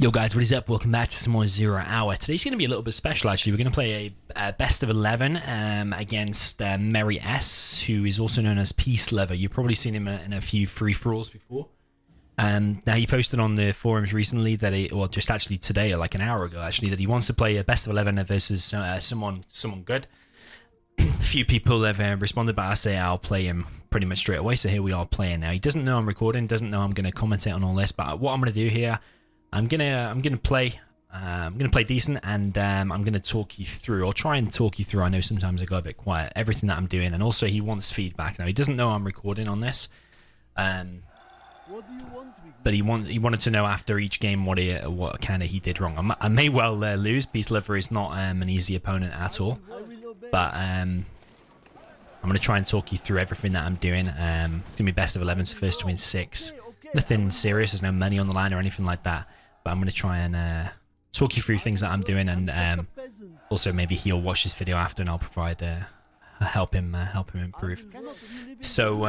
Yo guys, what is up? Welcome back to some more Zero Hour. Today's going to be a little bit special actually. We're going to play a best of 11 against MERRYS, who is also known as Peace Lover. You've probably seen him in a few free-for-alls before. Now he posted on the forums recently that well, just actually today, or like an hour ago actually, that he wants to play a best of 11 versus someone good. A few people have responded, but I say I'll play him pretty much straight away. So here we are playing now. He doesn't know I'm recording, doesn't know I'm going to commentate on all this, but what I'm going to do here, I'm gonna play decent, and I'm gonna talk you through, or try and talk you through. I know sometimes I go a bit quiet. Everything that I'm doing, and also he wants feedback. Now he doesn't know I'm recording on this, but he wanted to know after each game what kind of he did wrong. I may well lose. Peace Lover is not an easy opponent at all, but I'm gonna try and talk you through everything that I'm doing. It's gonna be best of 11, so first to win 6. Nothing serious. There's no money on the line or anything like that. But I'm going to try and talk you through things that I'm doing, and also maybe he'll watch this video after, and I'll provide help him improve. So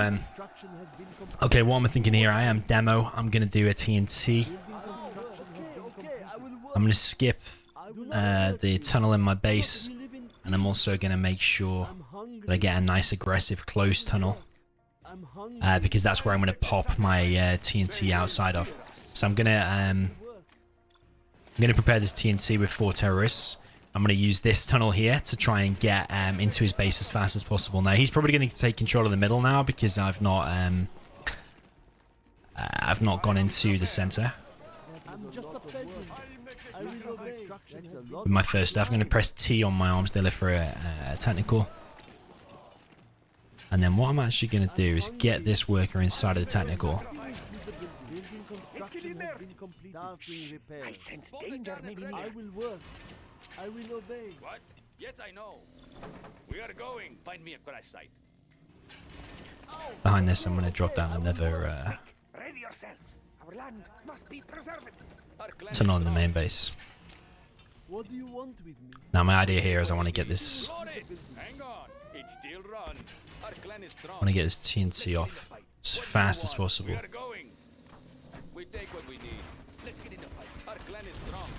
okay, what am I thinking here? I am demo. I'm going to do a TNT. I'm going to skip the tunnel in my base, and I'm also going to make sure that I get a nice aggressive close tunnel, because that's where I'm going to pop my TNT outside of. So I'm gonna prepare this TNT with 4 terrorists. I'm going to use this tunnel here to try and get into his base as fast as possible. Now he's probably going to take control of the middle now, because I've not gone into the center with my first stuff. I'm going to press T on my arms dealer for a technical. And then what I'm actually going to do is get this worker inside of the technical. I sense danger, I will work. I will obey. What? Yes, I know. We are going. Find me a crash site. Behind this, I'm going to drop down another Ready yourselves. Our land must be preserved. tunnel on the main base. What do you want with me? Now my idea here is I want to get this. Hang on. It still runs. Our clan is strong. I want to get this TNT off as fast as possible. We are going. We take what we need. Let's get in the fight. Our clan is strong.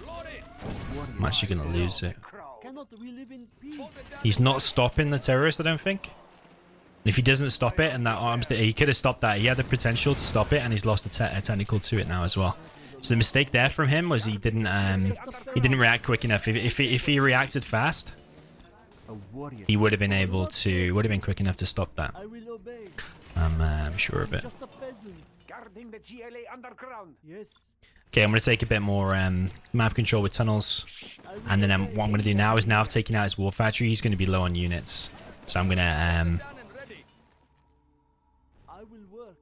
Load it. I'm actually going to lose it. Cannot we live in peace? He's not stopping the terrorist, I don't think. And if he doesn't stop it, and that arms, he could have stopped that. He had the potential to stop it, and he's lost a technical to it now as well. So the mistake there from him was he didn't react quick enough. If he reacted fast, he would have been able to, would have been quick enough to stop that. I'm sure of it. Guarding the GLA underground. Yes. Okay, I'm going to take a bit more map control with tunnels, and then what I'm going to do now is, now I've taken out his war factory, he's going to be low on units, so I'm going to I will work.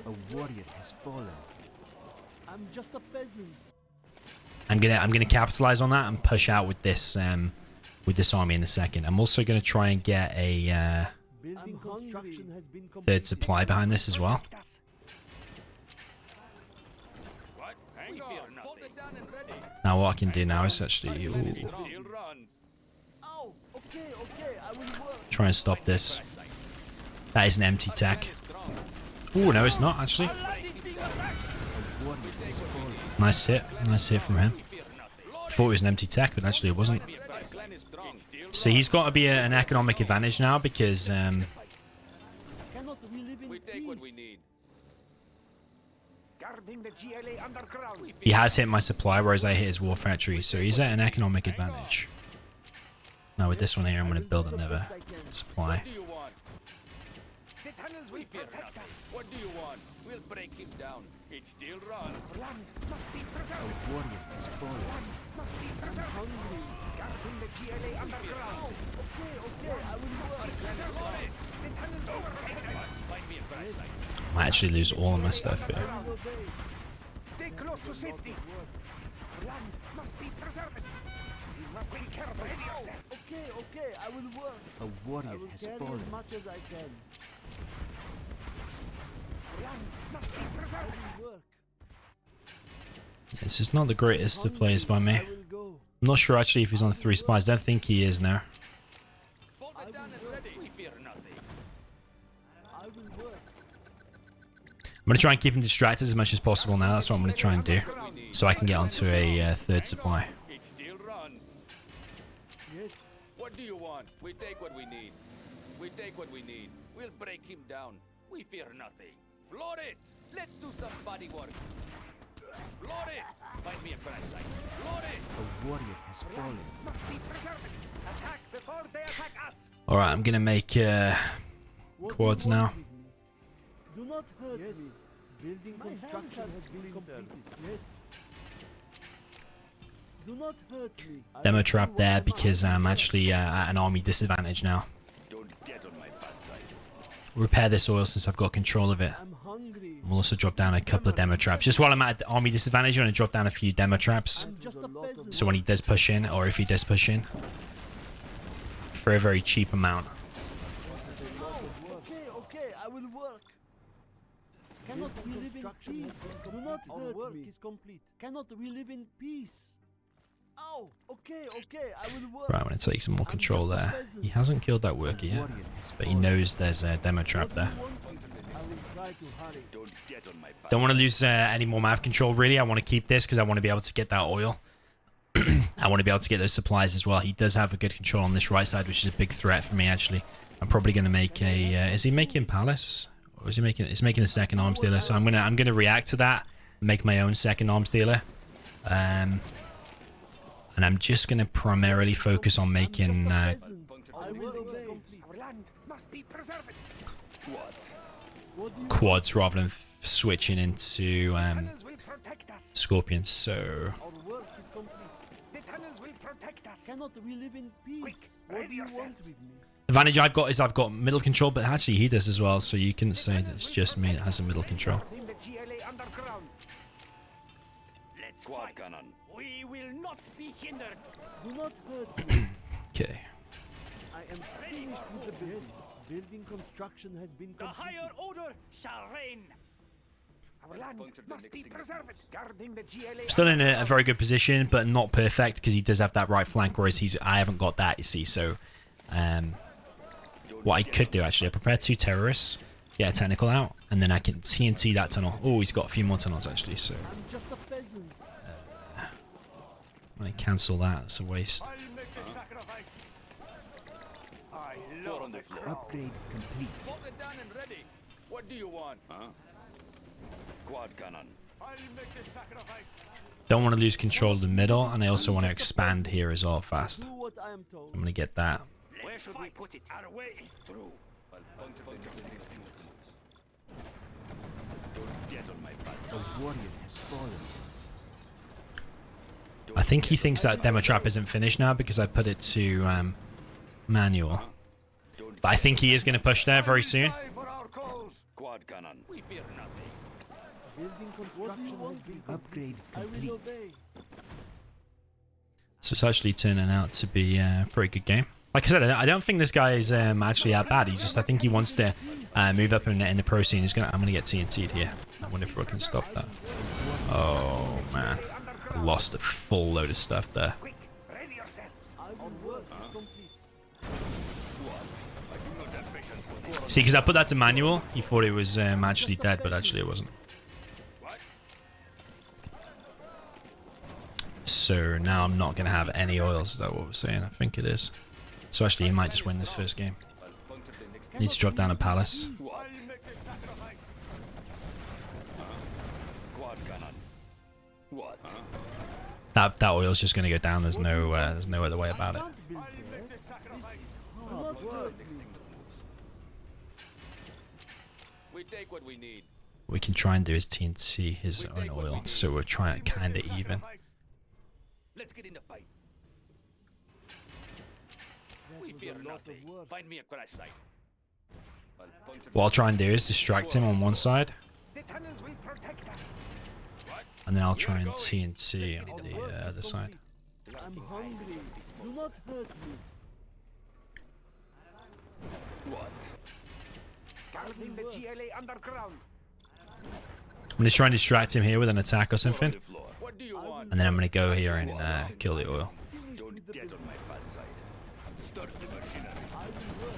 A warrior has fallen. I'm just a peasant. I'm gonna capitalize on that and push out with this army in a second. I'm also going to try and get a third supply behind this as well. Now what I can do now is actually try and stop this. That is an empty tech. Oh no, it's not actually. Nice hit from him. Thought it was an empty tech, but actually it wasn't. So he's got to be an economic advantage now, because he has hit my supply, whereas I hit his war factory, so he's at an economic advantage. Now with this one here, I'm going to build another supply. What do you want? We'll break him down. It still runs. Land must be preserved. A warrior has fallen. Land must be preserved. Hungry. Guarding the GLA underground. Okay, I will work. The tunnel's over. Find me a crash site. I might actually lose all of my stuff here. Stay close to safety. Land must be preserved. You must be careful. Ready yourself. Okay, I will work. A warrior has fallen. As much as I can. Land must be preserved. This is not the greatest of plays by me. I'm not sure actually if he's on 3 spies. I don't think he is now. I'm going to try and keep him distracted as much as possible now. That's what I'm going to try and do. so I can get onto a third supply. It still runs. Yes. What do you want? We take what we need. We take what we need. We'll break him down. We fear nothing. Floor it! Let's do some body work. Floor it! Find me a crash site. Floor it! A warrior has fallen. Must be preserved. Attack before they attack us. Alright, I'm gonna make What quads do you now. want with me? Do not hurt me. Building construction has been completed. Yes. Do not hurt me. Demo trap there because I'm actually at an army disadvantage now. Don't get on my bad side. Repair this oil since I've got control of it. I'm hungry. We'll also drop down a couple of demo traps. Just while I'm at army disadvantage, I'm going to drop down a few demo traps. I'm just a peasant. So when he does push in, or if he does push in, for a very cheap amount. Okay, I will work. Cannot we live in peace? Do not hurt me. Is complete. Cannot we live in peace? Oh, okay, I will work. Right, I'm going to take some more control there. He hasn't killed that worker yet, but he knows there's a demo trap there. I will try to hurry. Don't get on my bad Don't want to lose any more map control, really. I want to keep this because I want to be able to get that oil. I want to be able to get those supplies as well. He does have a good control on this right side, which is a big threat for me, actually. I'm probably going to make a... is he making Palace? Or is he making... He's making a second arms dealer, so I'm gonna react to that. Make my own second arms dealer. And I'm just going to primarily focus on making I will obey. Our land must be preserved. What? What do you quads rather than switching into tunnels will protect us. scorpions. So Our work is complete. The tunnels will protect us. Cannot we live in peace? Quick, What ready do you yourself. want with me? advantage I've got is I've got middle control, but actually he does as well. So you can say that it's just me that has a middle control. In the GLA underground. Let's Quad cannon. We will not be hindered. Do not hurt me. Okay. I am finished with the business. Building construction has been completed. order shall reign. Our land Punctured the must next be thing. preserved. Guarding the GLA. Still in a very good position, but not perfect because he does have that right flank, whereas I haven't got that, you see. So what I could do actually, I prepare 2 terrorists, get a technical out, and then I can TNT that tunnel. Oh, he's got a few more tunnels actually, so I'm just a peasant. I cancel that. It's a waste. I'll make the sacrifice. I Four on the floor. Upgrade complete. Smoke it down and ready. What do you want? Huh? Quad cannon. I'll make the sacrifice. Don't want to lose control of the middle, and I also want to expand here as well fast. Do what I am told. I'm gonna get that. Where should we put it? Our way is through. I'll puncture the next thing. Don't get on my bad A side. warrior has fallen. I think he thinks that demo trap isn't finished now because I put it to manual. Don't But I think he is going to push there very soon. Die for our cause. Quad cannon. We fear nothing. Building construction has been Upgrade I will complete. obey. So it's actually turning out to be a very good game. Like I said, I don't think this guy is actually that bad. He's just, I think he wants to move up in the pro scene. I'm gonna get TNT'd here. I wonder if we can stop that. Oh man, I lost a full load of stuff there. Quick, ready yourself. I will work is complete. I do not have patience for this. See, because I put that to manual, he thought it was actually dead, but actually it wasn't. What? So now I'm not gonna have any oils. Is that what we're saying? I think it is. So actually, he might just win this first game. I'll puncture the next Needs to drop down a palace. What? I'll make the sacrifice. Quad cannon. What? That oil's just gonna go down. There's no other way about it. Can't build there. This is hard. Do not hurt me. We take what we need. What we can try and do is TNT his own oil, so we're trying to kind of even. Let's get in the fight. That We was fear a lot nothing. of work. Find me a crash site. I'll puncture What I'll try and do is distract him on one side, The tunnels will protect us. What? and then I'll try and TNT on the other side. I'm hungry. Do not hurt me. What? Guarding the GLA underground. I'm gonna try and distract him here with an attack or something, The floor. What do you want? and then I'm gonna go here and kill the oil. Finish Don't with the get business. on my bad side. Start the machinery. I will work.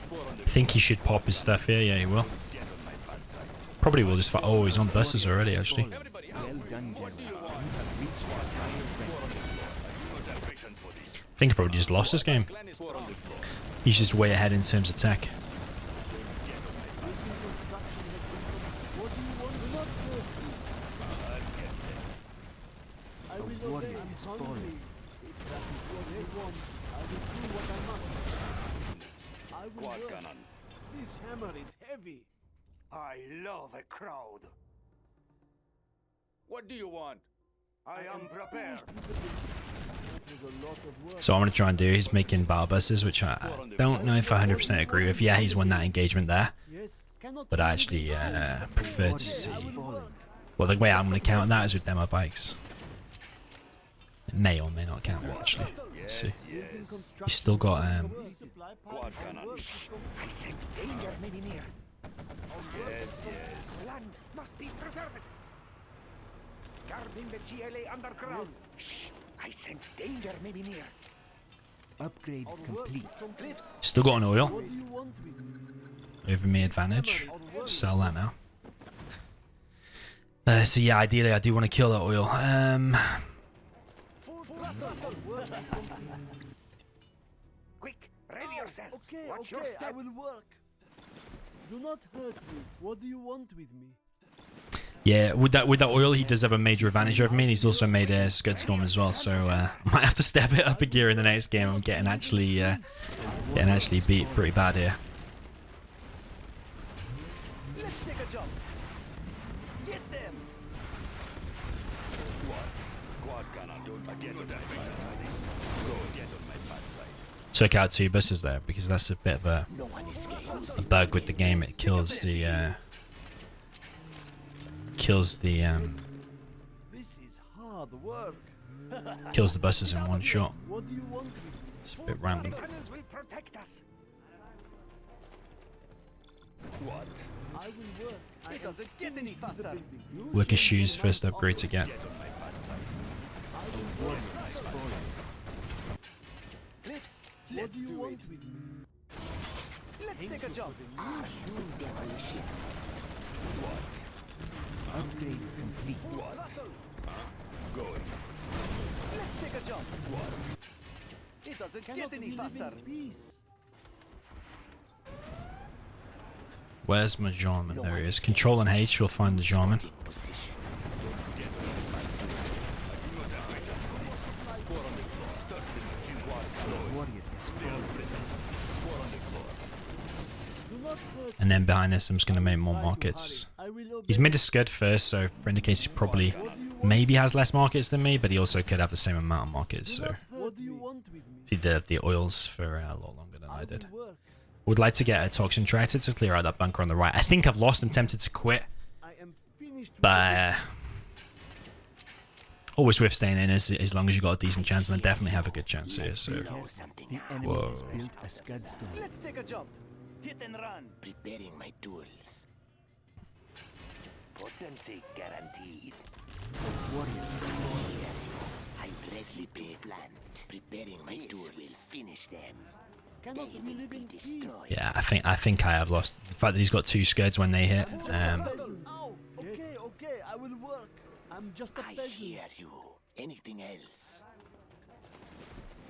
Four on the I think he should pop his stuff here. Yeah, he will. get on my bad side. Probably will just. Oh, he's on buses already. Actually, Everybody Well out. done, What do you General. want? think I probably just lost this game. Clan is strong. He's just way ahead in terms of tech. I will warrior obey. has I'm fallen. hungry. If that is what you want, I will do what I must. I will Quad work. cannon. This hammer is heavy. I love a crowd. What do you want? I am prepared. That was a lot of work. So what I'm going to try and do is making battle buses, which I don't know if I 100% agree with. Yeah, he's won that engagement there. Yes. Cannot But I do actually anything else. prefer to see... I will work. Well, the way I'm going to counter that is with demo bikes. It may or may not counter, actually. Let's see. Building construction He's still got... work. Supply Quad parts and cannon. work. I sense danger may be near. Yes, yes. Land must be preserved. Guarding the GLA underground. Yes. Shh. I sense danger may be near. Upgrade Our work complete. is from cliffs. Still got an oil. What do you want with me? Over me advantage. Sell that now. So yeah, ideally I do want to kill that oil. Quick, ready yourself. Okay, Watch your okay, I step. will work. Do not hurt me. What do you want with me? Yeah, with that oil he does have a major advantage over me, and he's also made a Scud Storm as well, so I might have to step it up a gear in the next game. I'm getting actually beat pretty bad here. Let's take a jump. Get them. Quad cannon. Get on that bad side. Go get on my bad side. Took out 2 buses there because that's a bit of a No one escapes. bug with the game. It kills the This is hard work. kills the buses in one shot. What do you want with me? It's a bit random. Cannons will protect us. What? I will work. I It doesn't get any faster. Worker shoes, first upgrade to get. Get on my bad side. Warrior has fallen. Cliffs. What do you want with me? Let's take a jump. Upgrade complete. Going. Let's take a jump. It doesn't Cannot we live in peace? Where's my Jarman? There he is. Control and H will find the Jarman. Warrior has fallen. Do not hurt And then behind this I'm just going to make more Try to markets. hurry. I will obey. He's made a Scud first, so for indicates he probably maybe has less markets than me, but he also could have the same amount of markets, so What do you want with me? he did have the oils for a lot longer than I did. will work. Would like to get a toxin tractor to clear out that bunker on the right. I think I've lost and tempted to quit, I am finished. with but always worth staying in as long as you got a decent chance, and I definitely have a good chance here. So Know something The now. enemy Whoa. has built a Scud Storm. Let's take a jump. Hit and run. Preparing my tools. Potency guaranteed. Warrior has fallen. I ready to plant. Preparing my tools will finish them. Cannot we live in peace? yeah, I think I have lost. The fact that he's got 2 Scuds when they hit. Ow! Okay, okay, I will work. I'm just a I peasant. hear you. Anything else?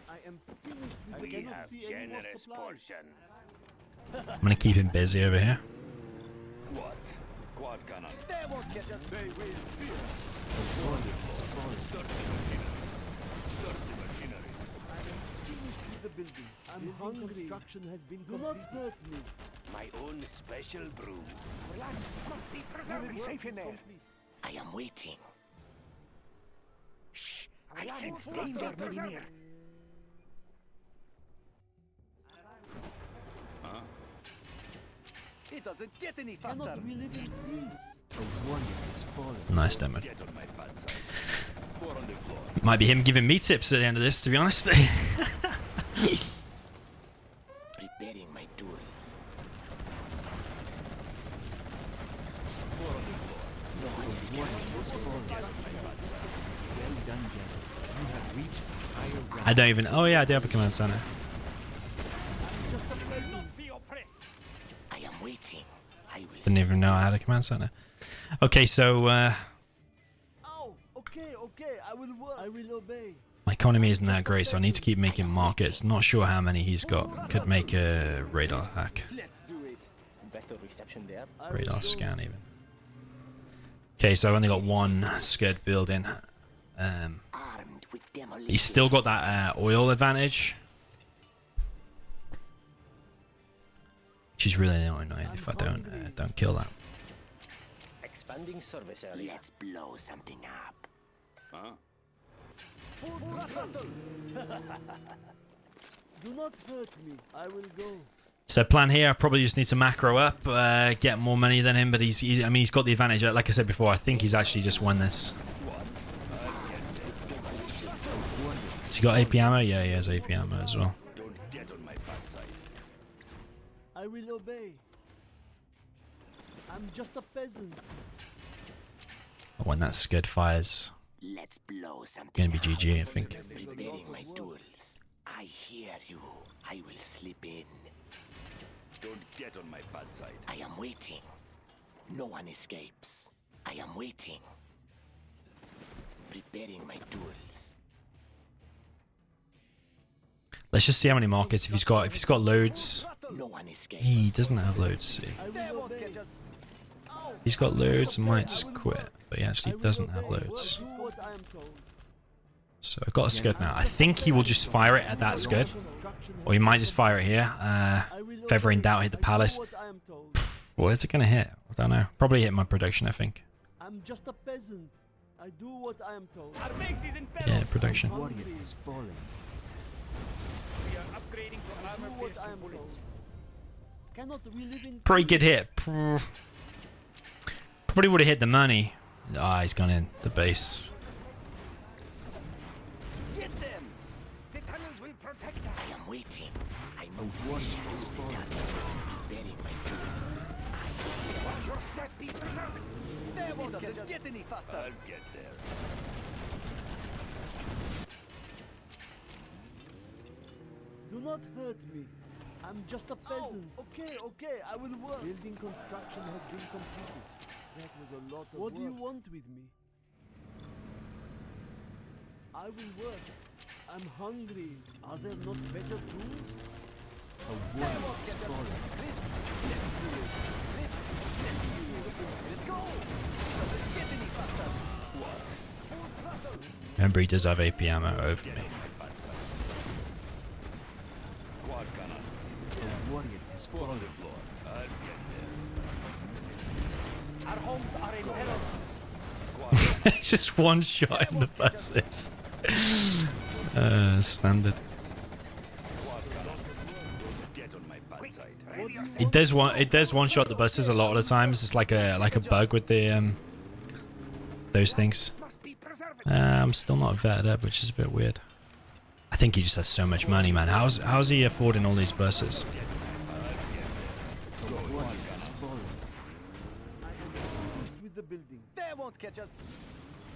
I am finished with We cannot have see any more generous supplies. portions. I'm gonna keep him busy over here. What? Quad cannon. They won't get us. They will fear. Warrior has fallen. Finished with the building. I'm hungry. Construction has been Do not hurt me. My own special brew. Land must be preserved safe in there. I am waiting. Shh! I sense danger may be near. It doesn't get any faster. Cannot we live in peace? A warrior has fallen. Nice demo. Get on my bad side. Four on the floor. Might be him giving me tips at the end of this, to be honest. Preparing my tools. Warrior has fallen. Well done, General. You have reached higher rank. I don't even. Oh yeah, I do have a command center. Just a peasant. Be oppressed. I am waiting. I will. Didn't even know I had a command center. Okay, so Ow! Okay, okay, I will work. I will obey. My economy isn't that great, so I need to keep making markets. Not sure how many he's got. Could make a radar hack. Let's do it. Vector reception there. Radar scan even. Okay, so I've only got one scud building. Armed with demolition. He's still got that oil advantage. Which is really annoying if I don't kill that. Expanding service area. Let's blow something up. Huh? Do not hurt me. I will go. So plan here, I probably just need to macro up, get more money than him, but I mean, he's got the advantage. Like I said before, I think he's actually just won this. Has he got AP ammo? Yeah, he has AP ammo as well. Don't get on my bad side. I will obey. I'm just a peasant. When that scud fires, Let's blow something gonna be up. GG, I think. Preparing my tools. I hear you. I will slip in. Don't get on my bad side. I am waiting. No one escapes. I am waiting. Preparing my tools. Let's just see how many markets. If he's got loads, No one escapes. he doesn't have loads. See. I will obey. If he's got loads, I might just quit. But he actually doesn't have loads. Do what I am told. So I've got a scud now. I think he will just fire it at that scud, or he might just fire it here. If ever in doubt, hit the palace. Do what I am told. Where's it gonna hit? I don't know. Probably hit my production, I think. I'm just a peasant. I do what I am told. Our base is in peril. Yeah, production. Warrior has fallen. We are upgrading to an Do armor what I piercing am told. bullets. Cannot we live in Pretty good hit. Probably would have hit the money. Ah, he's gone in the base. Get them! The tunnels will protect us. I am waiting. I A know warrior the has is fallen. done. Preparing my tools. Watch your steps be preserved. They won't get any faster. I'll get there. Do not hurt me. I'm just a peasant. Okay, I will work. Building construction has been completed. That was a lot of work. What do you want with me? I will work. I'm hungry. Are there not better tools? A warrior has fallen. Remember, he does have AP ammo over me. Quad gunner. A warrior has On fallen. the floor. I'll get there. Our homes are in peril. Quad gunner. It's just one shot in the buses. Standard. Quad gunner. Don't get on my bad side. It does one shot the buses a lot of the times. It's like a bug with the those things. Must be preserved. I'm still not vetted up, which is a bit weird. I think he just has so much money, man. How's he affording all these buses? A warrior has fallen. I am finished with the building. They won't catch us.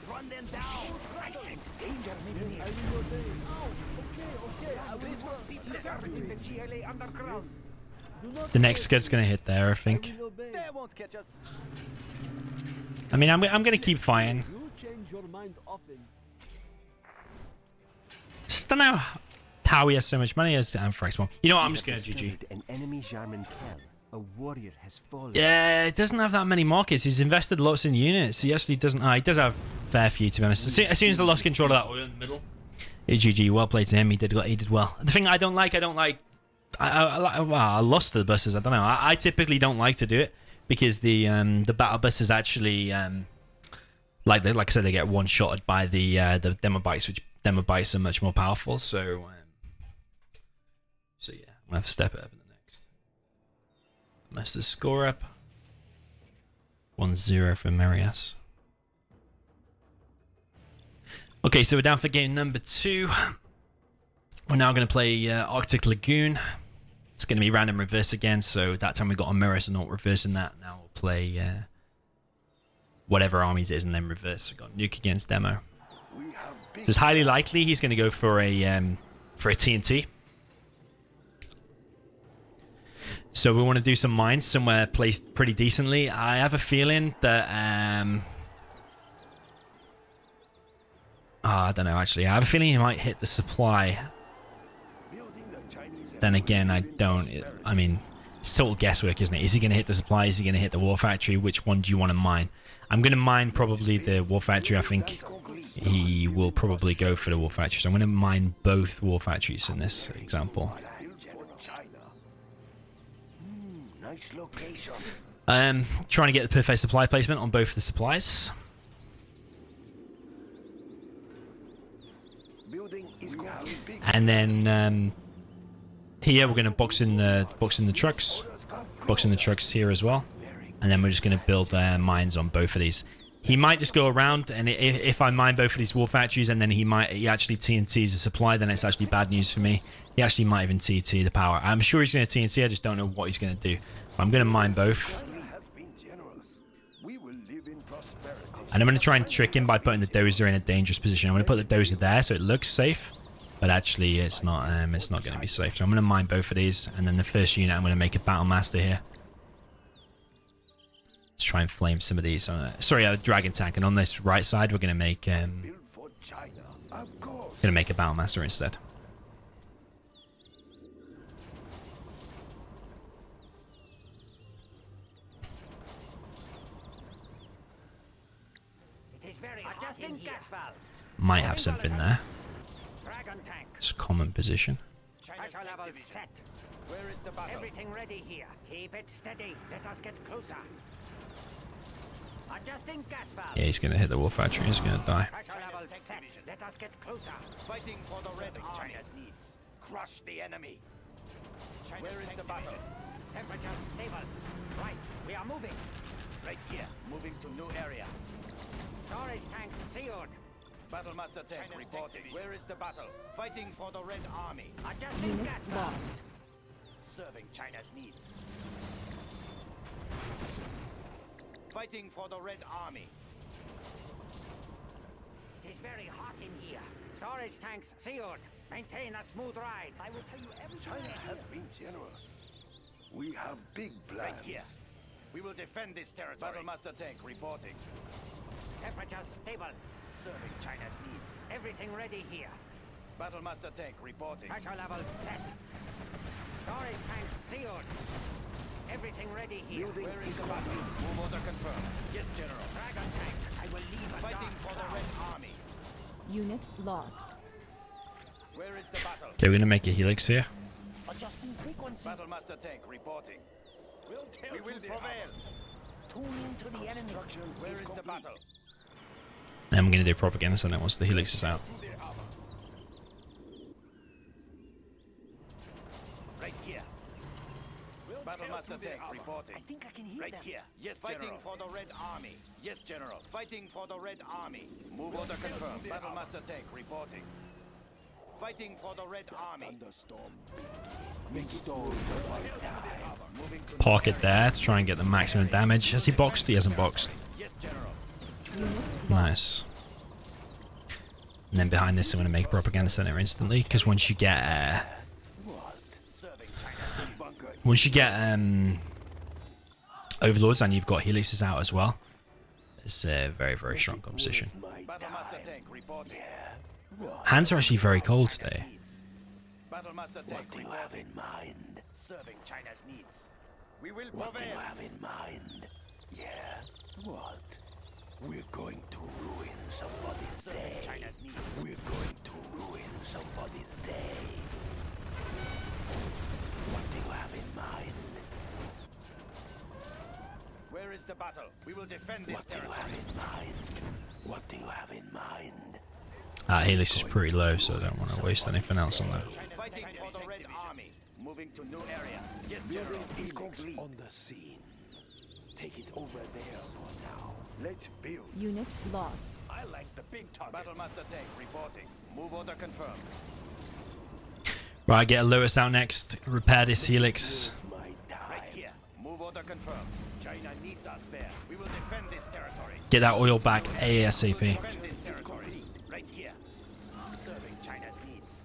Run them down. I sense danger maybe I near. will obey. Okay, I will work. Be preserved in the GLA underground. Do not The next hurt scud's gonna hit there, I me. think. I will obey. They won't catch us. I mean, I'm gonna keep fighting. You change your mind often. Just don't know how he has so much money as Anthrax bomb. You know what? I'm just gonna GG. Discovered an enemy Jarman camp. A warrior has fallen. Yeah, it doesn't have that many markets. He's invested lots in units. He actually doesn't. He does have a fair few, to be honest. As soon as I lost control of that oil in the middle, GG. Well played to him. He did well. The thing I don't like. I lost to the buses. I don't know. I typically don't like to do it because the battle buses actually like I said, they get one shotted by the demo bikes, which demo bikes are much more powerful. So yeah, I'm gonna have to step it up in the next. Mess the score up. 1-0 for MERRYS. Okay, so we're down for game number 2. We're now going to play Arctic Lagoon. It's going to be random reverse again, so that time we got on mirror, so not reversing that. Now we'll play whatever armies it is and then reverse. We've got Nuke against Demo. We have big So it's highly likely he's going to go for a TNT. So we want to do some mines somewhere placed pretty decently. I have a feeling that I don't know, actually. I have a feeling he might hit the supply. Then again, I don't. I mean, it's total guesswork, isn't it? Is he going to hit the supply? Is he going to hit the war factory? Which one do you want to mine? I'm going to mine probably the war factory. I think he will probably go for the war factory. So I'm going to mine both war factories in this example. Nice location. Trying to get the perfect supply placement on both of the supplies. Building is complete. And then here we're going to box in the trucks. Box in the trucks here as well. And then we're just going to build mines on both of these. He might just go around, and if I mine both of these war factories, and then he actually TNTs the supply, then it's actually bad news for me. He actually might even TNT the power. I'm sure he's going to TNT, I just don't know what he's going to do. But I'm going to mine both. And I'm going to try and trick him by putting the dozer in a dangerous position. I'm going to put the dozer there so it looks safe, but actually it's not going to be safe. So I'm going to mine both of these, and then the first unit I'm going to make a battle master here. Let's try and flame some of these. Sorry, a dragon tank, and on this right side we're going to make a battle master instead. Might have something there. It's a common position. Where is the battle? Everything ready here. Keep it steady. Let us get closer. Adjusting gas valve. Yeah, he's going to hit the war factory. He's going to die. Let us get closer. Fighting for the red army. China's needs. Crush the enemy. Where is the battle? Temperature stable. Right, we are moving. Right here. Moving to new area. Storage tanks sealed. Battlemaster tank reporting. Where is the battle? Fighting for the red army. Adjusting gas valve. Serving China's needs. Fighting for the red army. It is very hot in here. Storage tanks sealed. Maintain a smooth ride. I will tell you everything. China has been generous. We have big plans. Right here. We will defend this territory. Battlemaster tank reporting. Temperature stable. Serving China's needs. Everything ready here. Battlemaster tank reporting. Pressure level set. Storage tanks sealed. Everything ready here. Where is the battle? Move order confirmed. Yes, General. Dragon tank. I will leave a fighting for the red army. Unit lost. Where is the battle? Okay, we're going to make a helix here. Adjusting frequency. Battlemaster tank reporting. We will prevail. Tune into the enemy. Where is the battle? And then we're going to do propaganda so once the helix is out. Right here. Battlemaster tank reporting. I think I can hear right here. Yes, fighting for the red army. Yes, General. Fighting for the red army. Move order confirmed. Battlemaster tank reporting. Fighting for the red army. Pocket there to try and get the maximum damage. Has he boxed? He hasn't boxed. Yes, General. Nice. And then behind this I'm going to make a propaganda center instantly, because once you get overlords and you've got helixes out as well, it's a very, very strong composition. Battlemaster tank reporting. Hands are actually very cold today. Battlemaster tank reporting. What do you have in mind? Serving China's needs. We will prevail. What do you have in mind? Yeah. What? We're going to ruin somebody's day. China's needs. We're going to ruin somebody's day. What do you have in mind? Where is the battle? We will defend this territory. What do you have in mind? What do you have in mind? Helix is pretty low, so I don't want to waste anything else on that. Fighting for the red army. Moving to new area. Yes, General. Is complete. On the scene. Take it over there for now. Let's build. Unit lost. I like the big target. Battlemaster tank reporting. Move order confirmed. Right, get a Lewis out next. Repair this helix. Right here. Move order confirmed. China needs us there. We will defend this territory. Get that oil back ASAP. Defend this territory. Right here. Serving China's needs.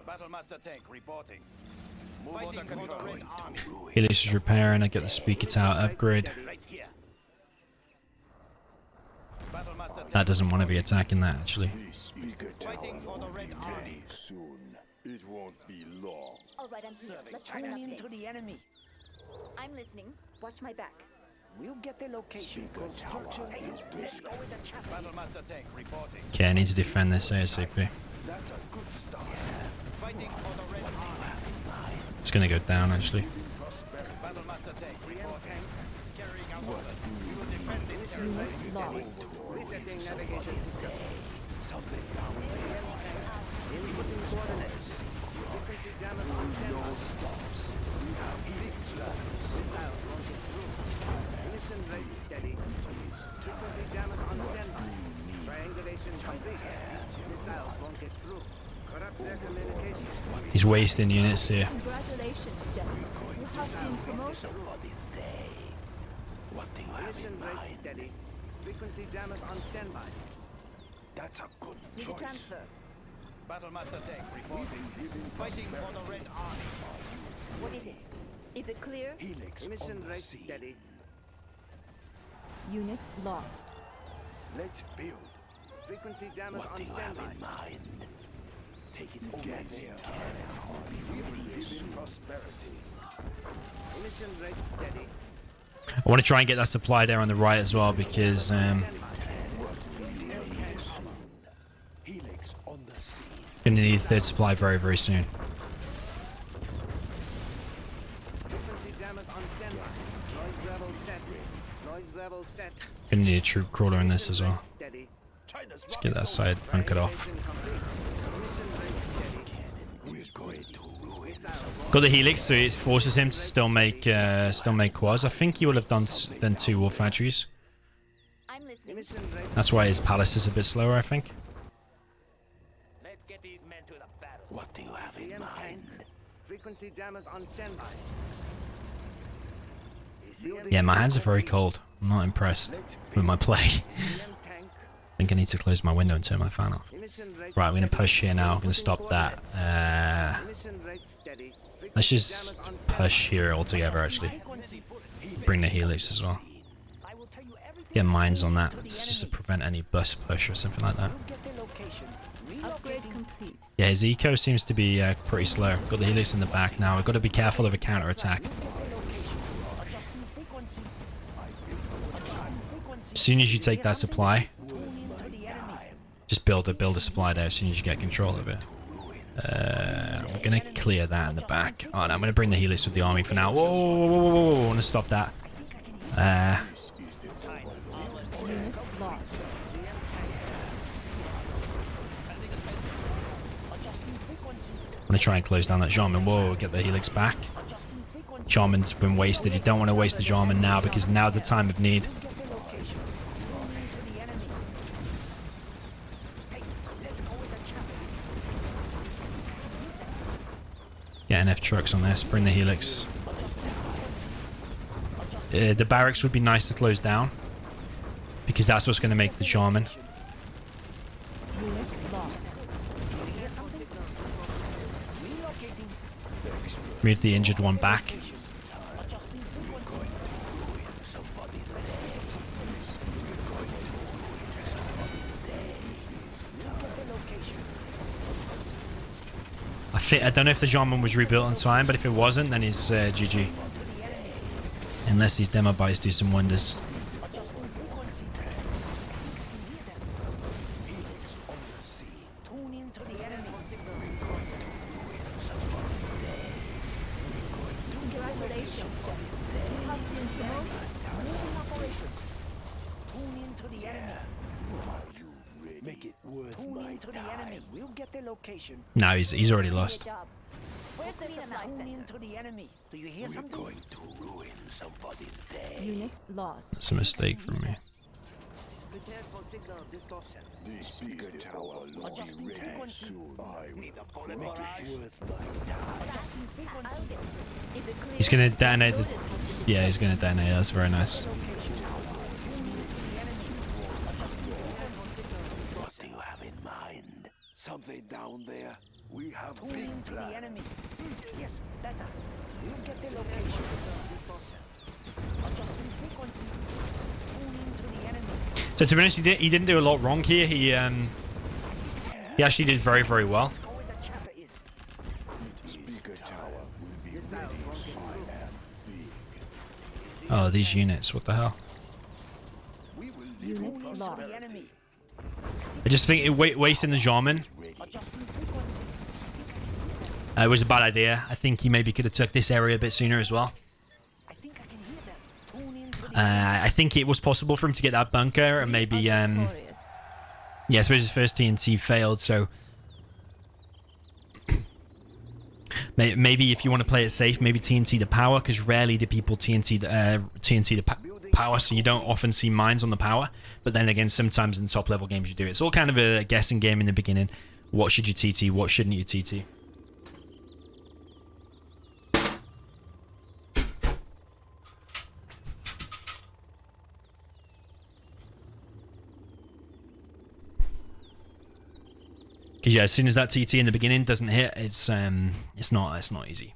Battlemaster tank reporting. Move order confirmed. Helix is repairing. I get the speaker tower upgrade. Right here. Battlemaster That doesn't want to be attacking that, actually. This is the tower will be ready soon. It won't be long. All right, I'm here. Let's Tune have an into the update. enemy. I'm listening. Watch my back. We'll get the location. Speaker Construction tower is is let's go with the chapel. Battlemaster tank reporting. Okay, I need to defend this ASAP. That's a good start. Fighting for the red army. It's gonna go down, actually. Battlemaster tank reporting. Carrying out orders. We will defend this territory. Unit lost. Resetting navigation system. Something down there. Inputting coordinates. Frequency damage on standby. Stops. We have leaks. Missiles launching through. Mission rate steady. Frequency damage on standby. Triangulation complete. Missiles won't get through. Corrupt their communications. He's wasting units here. Congratulations, General. You have been promoted. What do you have Mission in rate mind? steady. Frequency damage on standby. That's a good Need a choice. transfer. Battlemaster tank reporting. Fighting for the red army. What is it? Is it clear? Helix Mission on the rate scene. steady. Unit lost. Let's build. Frequency damage What on do you have standby. in mind? Take it over there. We will live in prosperity. Mission rate steady. I want to try and get that supply there on the right as well, because Helix on the scene. gonna need a third supply very, very soon. Frequency damage on standby. Noise level set. Noise level set. Gonna need a troop crawler in this as Mission well. rate steady. China's Let's get that side bunkered off. Triangulation complete. Mission rate steady. We're going to ruin Missiles Got the helix, so it forces him to still make quads. I think he will have done then 2 war factories. I'm listening. Mission rate. That's why his palace is a bit slower, I think. Let's get these men to the battle. What do you have in CM tank. mind? Frequency damage on standby. Yeah, my hands are very cold. I'm not impressed with my play. CM tank. I think I need to close my window and turn my fan off. Mission rate Right, I'm going to steady. push here now. I'm going to stop that. Mission rate steady. Let's Frequency just damage on push standby. here altogether, actually. Bring the helix as well. I will tell you everything. Get mines on that. It's just to prevent any bus push or something like that. Get the location. Upgrade complete. Yeah, his eco seems to be pretty slow. Got the helix in the back now. We've got to be careful of a counter attack. Adjusting frequency. As soon as you take that supply, Tune into the enemy. just build a supply there as soon as you get control of it. We're gonna clear that in the back. Oh no, I'm gonna bring the helix with the army for now. Whoa, whoa, whoa, whoa, whoa, whoa. I want to stop that. Unit lost. I'm gonna try and close down that Jarman. Whoa, get the helix back. Jarman's been wasted. You don't want to waste the Jarman now, because now's the time of need. Get NF trucks on this. Bring the helix. The barracks would be nice to close down, because that's what's going to make the Jarman. Unit lost. Move the injured one back. I don't know if the Jarman was rebuilt on time, but if it wasn't, then he's GG. Unless these demo bites do some wonders. Tune into the enemy. Congratulations, General. You have been promoted. Moving operations. Tune into the enemy. Make it worth Tune my into the enemy. We'll get the location. No, he's already Good lost. job. Where's the supply Tune center? into the enemy. Do you hear We're something? going to ruin somebody's day. Unit lost. That's a mistake from me. Prepared for signal distortion. This speaker tower will Adjusting be ready frequency. soon. I Need a bullet will make barrage? it worth my time. Adjusting frequency. I'll get it. Is it clear? He's gonna detonate the... Notice has been Yeah, he's gonna detonate. That's very nice. Location. Tune into the enemy. Adjusting frequency. What do you have in mind? Something down there? We have Tune big into the plans. enemy. Yes, better. We'll get the location. Distortion. Adjusting frequency. Tune into the enemy. So to be honest, he didn't do a lot wrong here. He actually did very, very well. Oh, these units, what the hell? Unit lost. I just think wasting the Jarman was a bad idea. I think he maybe could have took this area a bit sooner as well. I think it was possible for him to get that bunker, and maybe yeah, I suppose his first TNT failed, so maybe if you want to play it safe, maybe TNT the power, because rarely do people TNT the power, so you don't often see mines on the power. But then again, sometimes in top level games you do. It's all kind of a guessing game in the beginning. What should you TT? What shouldn't you TT? Because yeah, as soon as that TT in the beginning doesn't hit, it's not easy.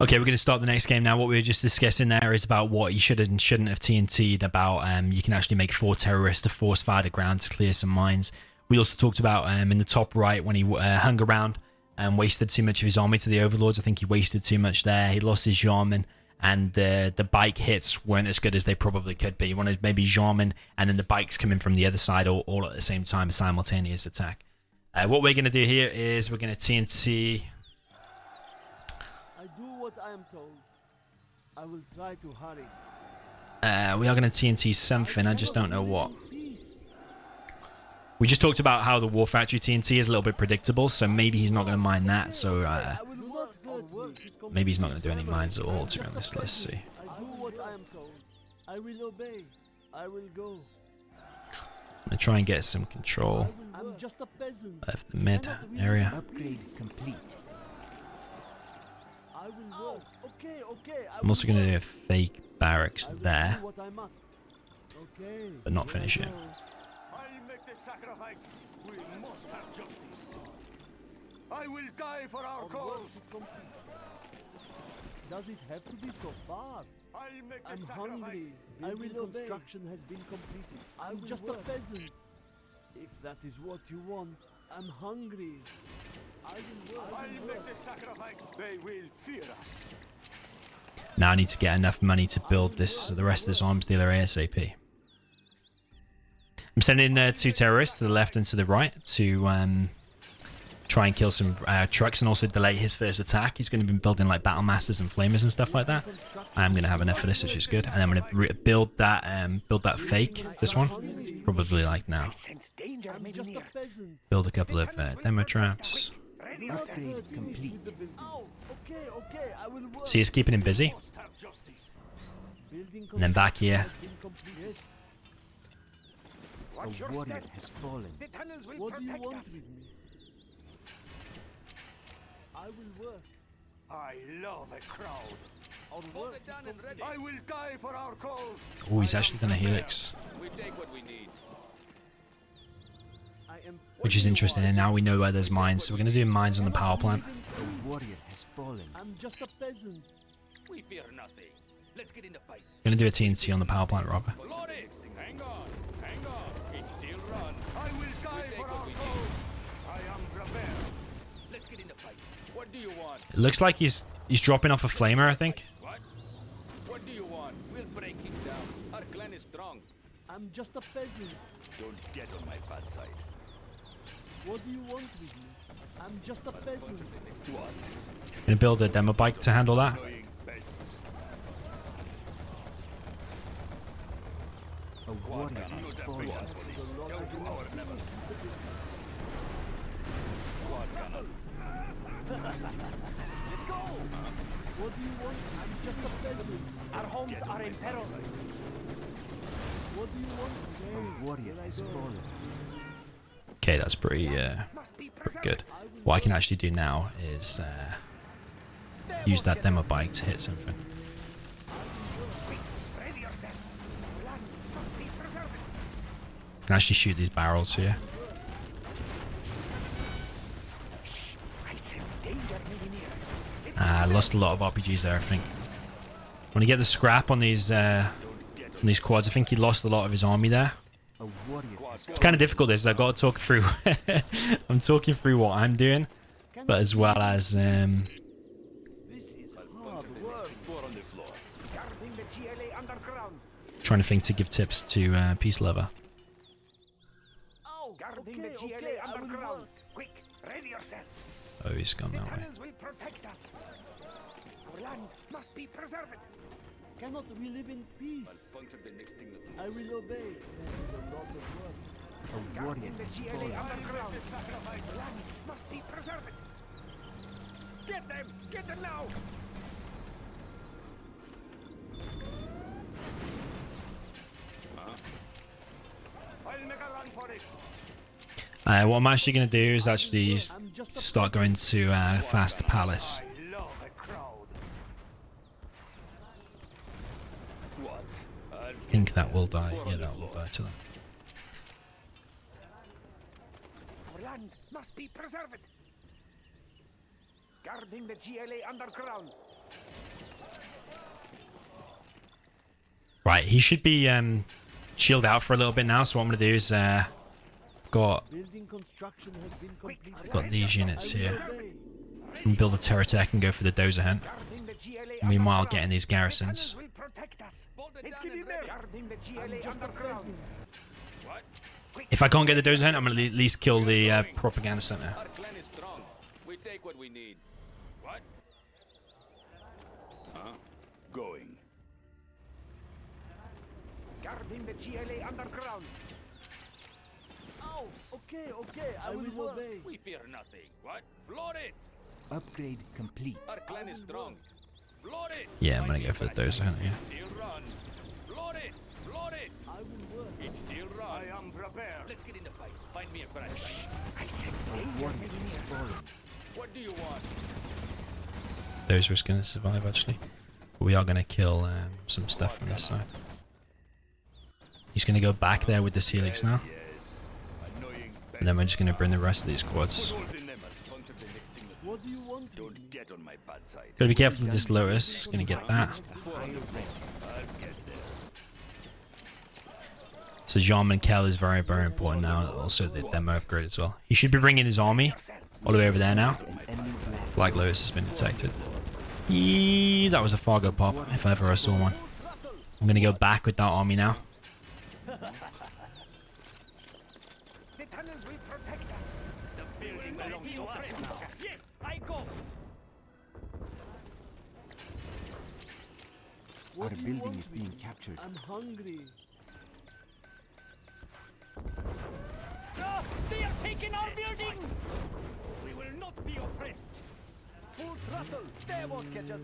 Okay, we're going to start the next game now. What we were just discussing there is about what you should and shouldn't have TNT'd, about you can actually make 4 terrorists to force fire the ground to clear some mines. We also talked about in the top right when he hung around and wasted too much of his army to the overlords. I think he wasted too much there. He lost his Jarman, and the bike hits weren't as good as they probably could be. You wanted maybe Jarman and then the bikes coming from the other side all at the same time, a simultaneous attack. What we're going to do here is we're going to TNT... I do what I am told. I will try to hurry. We are going to TNT something, I just don't know what. We just talked about how the War Factory TNT is a little bit predictable, so maybe he's not going to mine that, so maybe he's not going to do any mines at all, to be honest. Let's see. I do what I am told. I will obey. I will go. I'm going to try and get some control I'm just a peasant. of the mid area. Upgrade complete. I will work. Okay. I'm also going to do a fake barracks I will there, do what I must. Okay. but not finish it. I'll make the sacrifice. We must have justice. I will die for our Our cause. work is complete. Does it have to be so far? I'll make the I'm sacrifice. hungry. Building construction has been completed. I'm just a peasant. If that is what you want, I'm hungry. I will work. I'll make the sacrifice. They will fear us. Now I need to get enough money to build the rest of this arms dealer ASAP. I'm sending 2 terrorists to the left and to the right to try and kill some trucks and also delay his first attack. He's going to be building like battle masters and flamers and stuff like that. I'm going to have enough for this, which is good. And I'm going to build that fake. This one, probably like now. Sense danger, I'm just a peasant. Build a couple of demo traps. Ready Upgrade complete. Oh, okay. I will work. See, he's keeping him busy. must have justice. Building And then back here. has been complete. Yes. Watch A your warrior step. has fallen. The tunnels will What do you protect want us. with me? I will work. I love a crowd. Our Hold work it down and ready. I will die for our cause. Oh, he's actually done a helix, We take what we need. I am. which is interesting. And now we know where there's mines, so we're going to do mines on the power plant. A warrior has fallen. I'm just a peasant. We fear nothing. Let's get in the fight. Going to do a TNT on the power plant, Robert. Lord it. Hang on. It still runs. I will die take for what our we cause. I am prepared. Let's get in the fight. What do you want? It looks like he's dropping off a flamer, I think. What? What do you want? We'll break him down. Our clan is strong. I'm just a peasant. Don't get on my bad side. What do you want with me? I'm just a peasant. What? Going to build a demo bike to handle that. Annoying peasants. A warrior has fallen. Down to our level. What do you want? I'm just a peasant. Our homes are in peril. What do you want? A warrior has fallen. Okay, that's pretty good. What I can actually do now is use that demo bike to hit something. Ready yourself. Land must be preserved. I can actually shoot these barrels here. I sense danger maybe near. I lost a lot of RPGs there, I think. Want to get the scrap on these on these quads. I think he lost a lot of his army there. A warrior has It's kind of difficult, this. I've got to talk through... I'm talking through what I'm doing, but as well as... This is hard work. Guarding the GLA underground. trying to think to give tips to Peace Lover. Oh, Guarding okay, the GLA okay, I will underground. work. Quick, ready yourself. Oh, he's gone The that way. tunnels will protect us. Our land must be preserved. Cannot we live in peace? I will obey. This is a lot of work. a warrior Guarding the has GLA fallen. underground. Our land must be preserved. Get them! Get them now! I'll make a run for it. What I'm actually going to do is actually start going to Fast Palace. I love a crowd. What? I think that will die. Yeah, that will die to them. Our land must be preserved. Guarding the GLA underground. Right, he should be chilled out for a little bit now. So what I'm going to do is got Building construction has been completed. got these units here. Obey. And build a terror tech and go for the dozer hunt. Guarding the GLA Meanwhile, underground. getting these garrisons. The tunnels will protect us. Let's get in there. Guarding the GLA Just a underground. present. If I can't get the dozer hunt, I'm going to at least kill the propaganda center. Our clan is strong. We take what we need. What? Huh? Going. Guarding the GLA underground. Oh, okay, okay, I will obey. We fear nothing. What? Floor it! Upgrade complete. Our clan is strong. Floor it! Yeah, I'm going to go for the dozer hunt, yeah. Still run. Floor it! Floor it! I will work. It still run. I am prepared. Let's get in the fight. Find me a branch. A warrior has fallen. What do you want? Dozer's going to survive, actually. But we are going to kill some stuff from this side. He's going to go back there with this helix now. Annoying. And then we're just going to bring the rest of these quads. What do you want? with me? Don't get on my bad side. Gotta be careful with this Lotus. Gonna get that. I'll get there. So Jean and Kel is very, very important now. Also the demo upgrade as well. He should be bringing his army all the way over there now. An enemy black. Black Lotus has been detected. Yee, that was a Fargo pop, if ever I saw one. I'm gonna go back with that army now. The tunnels will protect us. The building belongs to us now. Yes, I go. What Our do you building want is with being me? captured. I'm hungry. No, they are taking our building. We will not be oppressed. Full throttle. They won't catch us.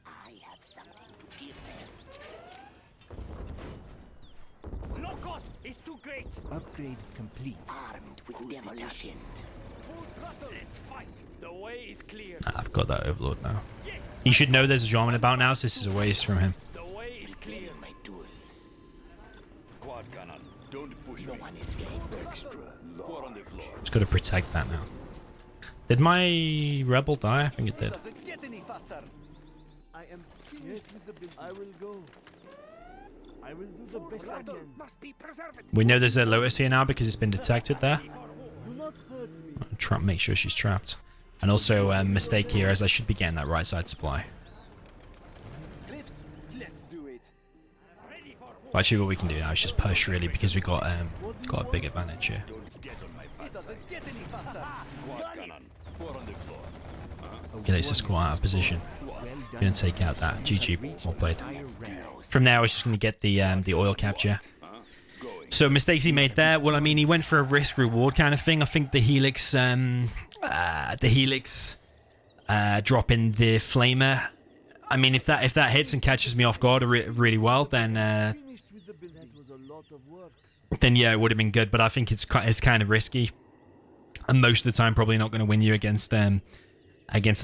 I have something to give them. No cost is too great. Upgrade complete. Armed with demolition. Full throttle. Let's fight. The way is clear. I've got that Overlord now. Yes, He should know there's a Jarman about now, so this is a waste from him. the way is clear. My tools. Quad cannon. Don't push me. One escapes. Extra. Four on the floor. Just gotta protect that now. Did my rebel die? I think it did. Doesn't get any faster. I am finished with the building. I will go. I will do the best I can. Must be preserved. We know there's a Lotus here now because it's been detected there. Do not hurt me. Trap, make sure she's trapped. And also, mistake here as I should be getting that right side supply. Cliffs, let's do it. Actually, what we can do now is just push really because we got a big advantage here. Don't get on my It bad doesn't get any faster. quad cannon. Four on the floor. Yeah, it's just quite out of position. Well done. Gonna take out that. GG, well played. Higher rank. From there, I was just gonna get the oil capture. So mistakes he made there. Well, I mean, he went for a risk-reward kind of thing. I think the Helix, dropping the Flamer. I mean, if that hits and catches me off guard really well, then Finished with the building. That was a lot of work. yeah, it would have been good. But I think it's kind of risky, and most of the time, probably not going to win you against a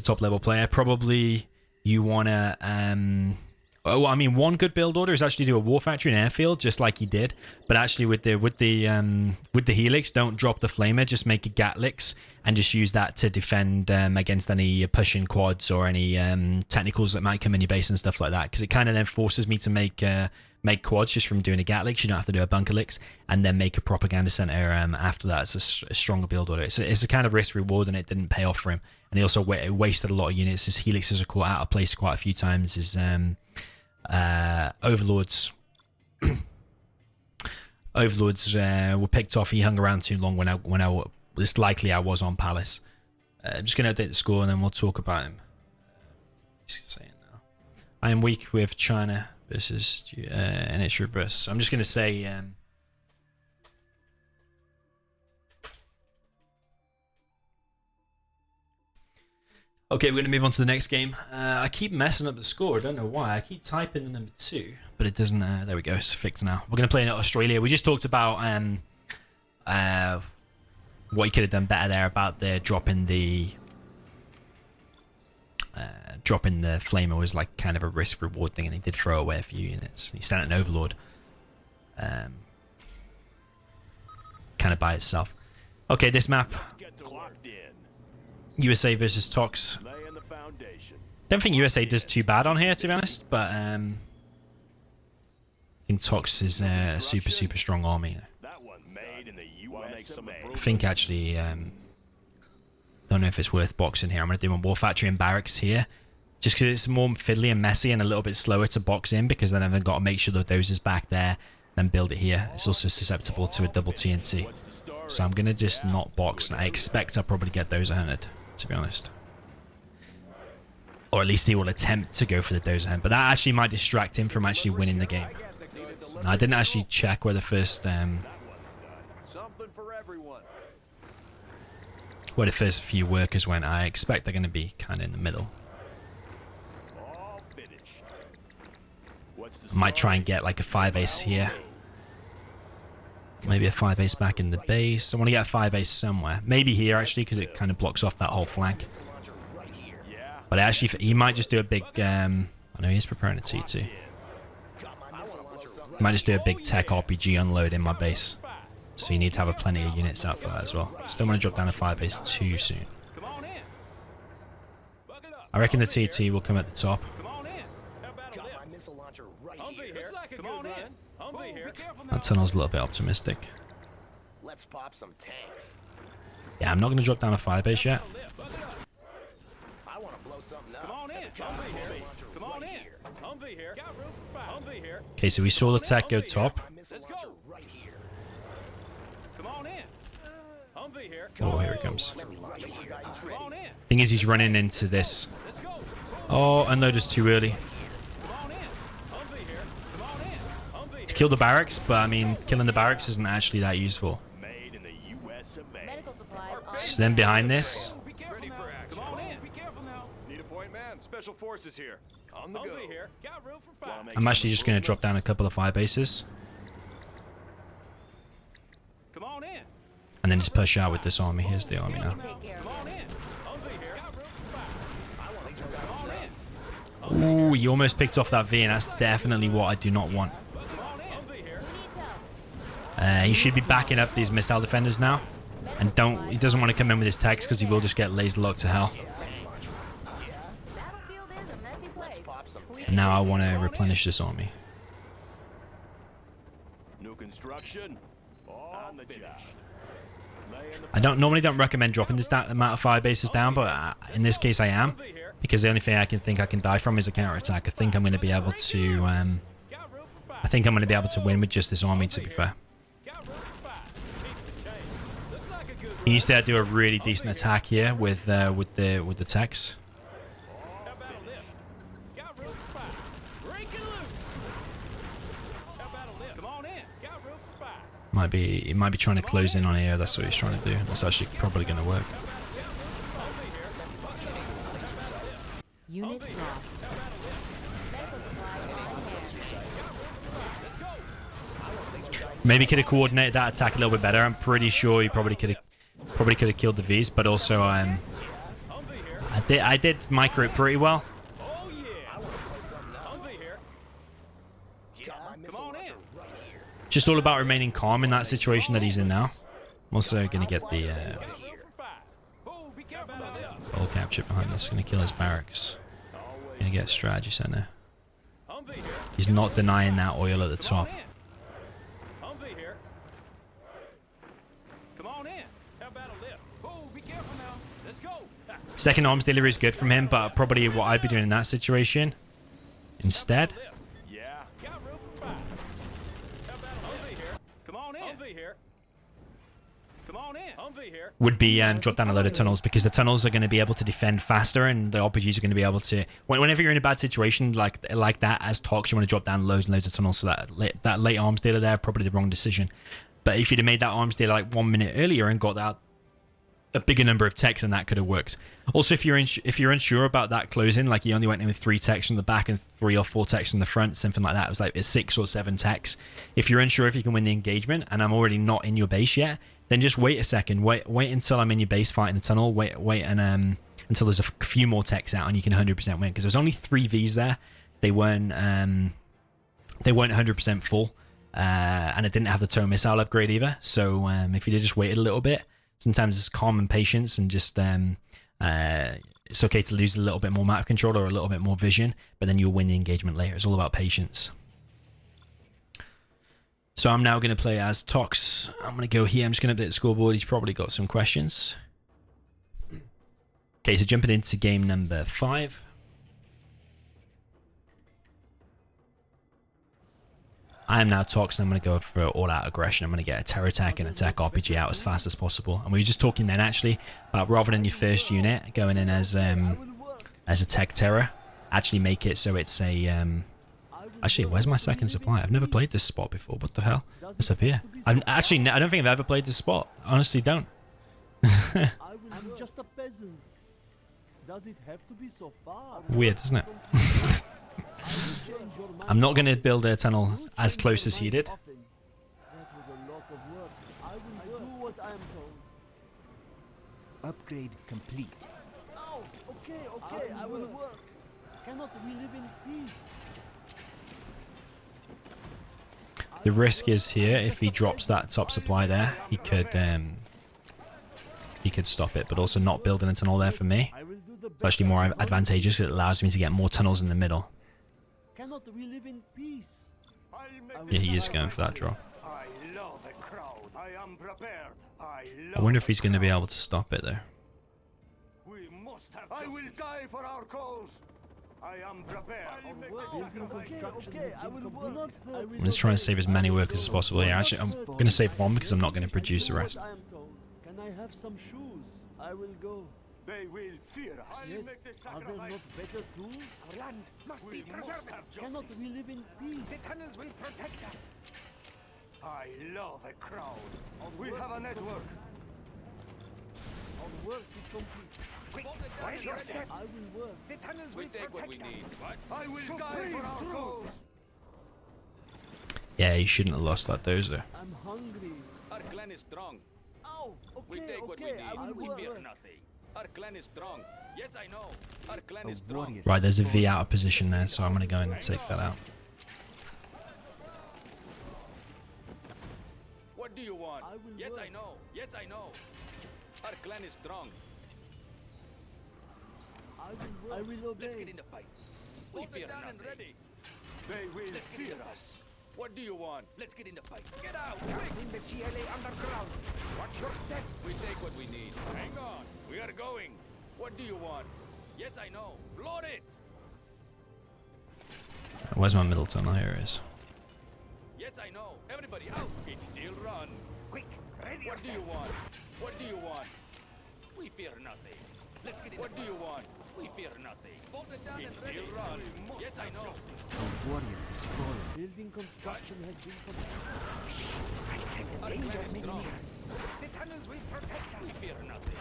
top level player. Probably you wanna Oh, I mean, one good build order is actually do a war factory and airfield, just like he did. But actually, with the helix, don't drop the flamer. Just make a Gatlix and just use that to defend against any pushing quads or any technicals that might come in your base and stuff like that. Because it kind of then forces me to make quads just from doing a Gatlix. You don't have to do a bunkerlix and then make a propaganda center after that. It's a stronger build order. It's a kind of risk reward, and it didn't pay off for him. And he also wasted a lot of units. His helixes are caught out of place quite a few times. His overlords were picked off. He hung around too long when I it's likely I was on Palace. I'm just going to update the score and then we'll talk about him. He's saying now, I am weak with China versus and its reverse. I'm just going to say okay, we're going to move on to the next game. I keep messing up the score. I don't know why. I keep typing the number 2, but it doesn't. There we go. It's fixed now. We're going to play in Australia. We just talked about what he could have done better there about the dropping the flamer was like kind of a risk reward thing, and he did throw away a few units. He sent an overlord kind of by itself. Okay, this map. USA versus Tox. Don't think USA does too bad on here, to be honest, but I think Tox is a super strong army. I think actually, don't know if it's worth boxing here. I'm going to do my war factory and barracks here, just because it's more fiddly and messy and a little bit slower to box in, because then I've got to make sure the dozers back there, then build it here. It's also susceptible to a double TNT, so I'm going to just not box, and I expect I'll probably get dozer hunted, to be honest. Or at least he will attempt to go for the dozer hunt, but that actually might distract him from actually winning the game. Now, I didn't actually check where the first few workers went. I expect they're going to be kind of in the middle. I might try and get like a 5-base here. Maybe a 5-base back in the base. I want to get a 5-base somewhere. Maybe here, actually, because it kind of blocks off that whole flank. But actually, he might just do a big... I know he's preparing a T2. He might just do a big tech RPG unload in my base. So you need to have plenty of units out for that as well. Just don't want to drop down a 5-base too soon. I reckon the TT will come at the top. That tunnel's a little bit optimistic. Yeah, I'm not going to drop down a 5-base yet. Okay, so we saw the tech go top. Oh, here it comes. Thing is, he's running into this. Oh, unload is too early. He's killed the barracks, but I mean, killing the barracks isn't actually that useful. So then behind this, I'm actually just going to drop down a couple of 5-bases. And then just push out with this army. Here's the army now. Ooh, he almost picked off that V, and that's definitely what I do not want. He should be backing up these missile defenders now. And he doesn't want to come in with his tanks, because he will just get laser locked to hell. And now I want to replenish this army. I normally don't recommend dropping this amount of 5-bases down, but in this case I am, because the only thing I think I can die from is a counterattack. I think I'm going to be able to win with just this army, to be fair. He needs to do a really decent attack here with the techs. He might be trying to close in on here. That's what he's trying to do. That's actually probably going to work. Unit lost. Maybe could have coordinated that attack a little bit better. I'm pretty sure he probably could have killed the V's, but also I did micro it pretty well. Just all about remaining calm in that situation that he's in now. I'm also going to get the ball capture behind us. Going to kill his barracks. Going to get a strategy center. He's not denying that oil at the top. Second arms dealer is good from him, but probably what I'd be doing in that situation instead would be drop down a load of tunnels, because the tunnels are going to be able to defend faster, and the RPGs are going to be able to. Whenever you're in a bad situation like that as Tox, you want to drop down loads and loads of tunnels. So that late arms dealer there, probably the wrong decision. But if you'd have made that arms dealer like 1 minute earlier and got that a bigger number of techs, and that could have worked. Also, if you're unsure about that closing, like you only went in with 3 techs from the back and 3 or 4 techs from the front, something like that. It was like 6 or 7 techs. If you're unsure if you can win the engagement, and I'm already not in your base yet, then just wait a second. Wait until I'm in your base fighting the tunnel. Wait and until there's a few more techs out, and you can 100% win. Because there's only 3 Vs there. They weren't 100% full, and it didn't have the tow missile upgrade either. So if you just waited a little bit. Sometimes it's calm and patience, and just it's okay to lose a little bit more map control or a little bit more vision, but then you'll win the engagement later. It's all about patience. So I'm now going to play as Tox. I'm going to go here. I'm just going to update the scoreboard. He's probably got some questions. Okay, so jumping into game number 5. I am now Tox, and I'm going to go for all-out aggression. I'm going to get a terror attack and attack RPG out as fast as possible. And we were just talking then, actually, about rather than your first unit going in as a tech terror, actually make it so it's a... Actually, where's my second supply? I've never played this spot before. What the hell? It's up here. I don't think I've ever played this spot. Honestly, don't. I'm just a peasant. Does it have to be so far? Weird, isn't it? I'm not going to build a tunnel as close as he did. That was a lot of work. I will do what I am told. Upgrade complete. Oh, okay, I will work. Cannot we live in peace? The risk is here, if he drops that top supply there, he could stop it, but also not building a tunnel there for me. It's actually more advantageous. It allows me to get more tunnels in the middle. Cannot we live in peace? Yeah, he is going for that drop. I love the crowd. I am prepared. I wonder if he's going to be able to stop it there. We must have. I will die for our cause. I am prepared. I'm just trying to save as many workers as possible here. Actually, I'm going to save 1 because I'm not going to produce the rest. Can I have some shoes? I will go. They will fear us. Yes, are there not better tools? Our land must be preserved. Cannot we live in peace? The tunnels will protect us. I love a crowd. We have a network. Our work is complete. Quick, where's your step? I will work. The tunnels We will take what we protect need. us. What? I will die for our cause. Yeah, he shouldn't have lost that dozer. I'm hungry. Our clan is strong. Oh, We okay, take what we okay, I need. will We fear work. nothing. Our clan is strong. Yes, I know. Our clan A is strong. warrior. Right, there's a V out of position there, so I'm going to go and take that out. What do you want? I will Yes, work. I know. Yes, I know. Our clan is strong. I will Let's get obey. in the fight. We fear down and ready. They will Let's get in fear the us. fight. What do you want? Let's get in the fight. Get out! Quick! In the GLA underground. Watch your step. We take what we need. Hang on. We are going. What do you want? Yes, I know. Float it! Where's my middle tunnel? Here it is. Yes, I know. Everybody out. It's still run. Quick, ready What do you want? What do you want? We fear nothing. Let's get in. What do you want? We fear nothing. Bolt it down and ready. Still run. Yes, I know. A warrior has fallen. Building construction has been completed. I sense Our danger clan is moving strong. near. The tunnels will protect We us. fear nothing.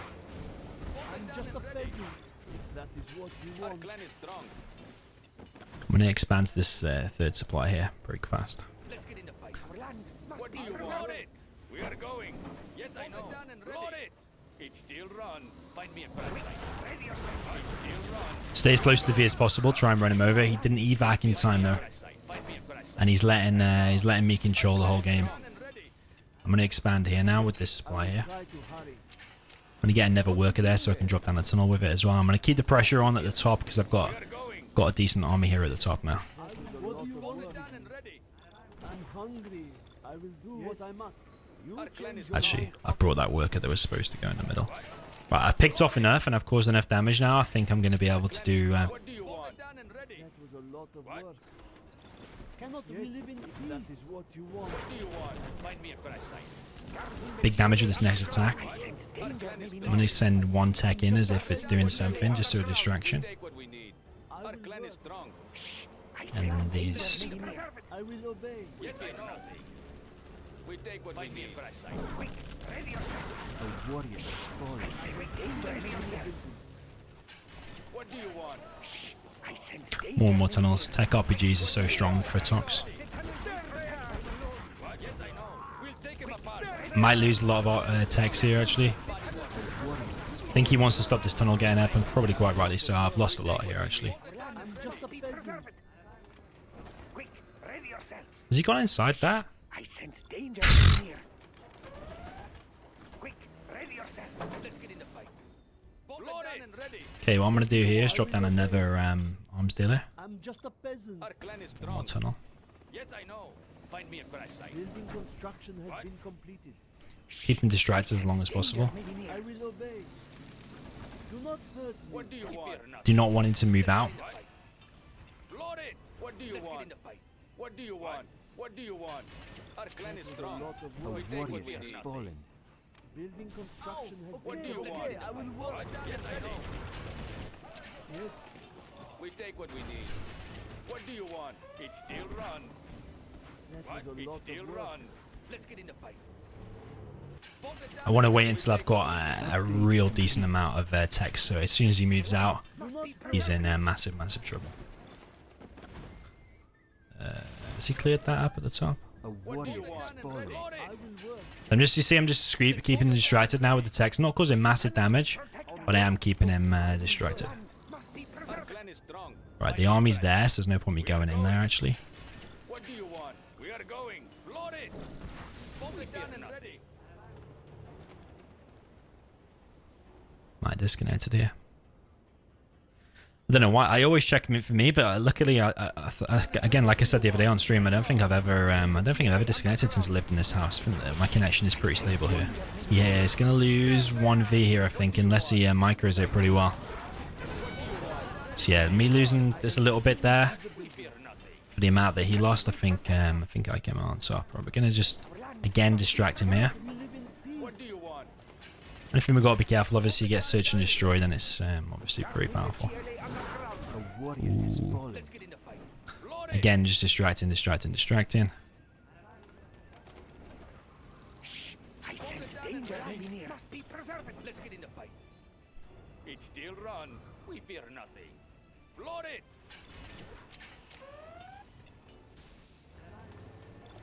Bolt it I'm down just a and ready. peasant. If that is what you Our want. clan is strong. I'm going to expand this third supply here. Break fast. Let's get in the fight. Our land must What do be you want? preserved. It. We are going. Yes, I know. Float it. It's still run. Find me a parasite. Ready yourself. It's still run. Stay as close to the V as possible. Try and run him over. He didn't evac in time though. Parasite. Find me a parasite. and he's letting me control the whole game. I'm going to expand here now with this supply here. Try to hurry. I'm going to get another worker there so I can drop down the tunnel with it as well. I'm going to keep the pressure on at the top because I've got a decent army here at the top now. What do you want? I'm hungry. I will do what I must. You change your Actually, I brought that worker that was supposed to go in the middle. Right, I've picked off enough and I've caused enough damage now. I think I'm going to be able to do... What do you want? Done and ready. That was a lot of What? work. Cannot we live in peace? That is what you want. What do you want? Find me a crash site. big damage with this next attack. I'm going to send one tech in as if it's doing something, just to a distraction. Take what we need. Our clan is strong. And then these... I will obey. Yes, I know. We take what we need. Crash site. A warrior has fallen. What do you want? More and more tunnels. Tech RPGs are so strong for Tox. Yes, I know. We'll take him apart. Might lose a lot of techs here, actually. I think he wants to stop this tunnel getting up, and probably quite rightly so. I've lost a lot here, actually. I'm just a peasant. Quick, ready yourself. Has he gone inside that? I sense danger near. Quick, ready yourself. Let's get in the fight. Load it and ready. Okay, what I'm going to do here is drop down another arms dealer. I'm just a peasant. Our clan is More strong. tunnel. Yes, I know. Find me a crash site. Building construction has been completed. Keep them distracted as long as possible. I will obey. Do not hurt me. What do you want? Do not want him to move out. Load it. What do you want? What do you want? What do you want? Our clan is A strong. lot of A We work. take what warrior we has need. fallen. Building construction has What do been you want? I will work. Yes, I know. Yes. We take what we need. What do you want? It still runs. That What? was a It lot still of work. runs. Let's get in the fight. Bolt it down. I want to wait until I've got a real decent amount of tech, so as soon as he moves out, Do not he's in massive, massive trouble. Has he cleared that up at the top? A What do you warrior has want? fallen. Load I it. will work. You see I'm just keeping him distracted now with the techs. Not causing massive damage, but I am keeping him distracted. Our clan is strong. Right, the army's there, so there's no point me going in there, actually. What do you want? We are going. Load it. Bolt it down and ready. Might disconnected here. I don't know why. I always check him in for me, but luckily, again, like I said the other day on stream, I don't think I've ever disconnected since I lived in this house. I think that my connection is pretty stable here. Yeah, it's gonna lose 1v here, I think, unless he micros it pretty well. So yeah, me losing this a little bit there for the amount that he lost. I think I came out on top. Right, we're gonna just again distract him here. What do you want? And if we got to be careful, obviously, you get search and destroy, then it's obviously pretty powerful. A warrior has fallen. Let's get in the fight. Load it. Again, just distracting. I sense danger near. Must be preserved. Let's get in the fight. It still runs. We fear nothing. Flood it.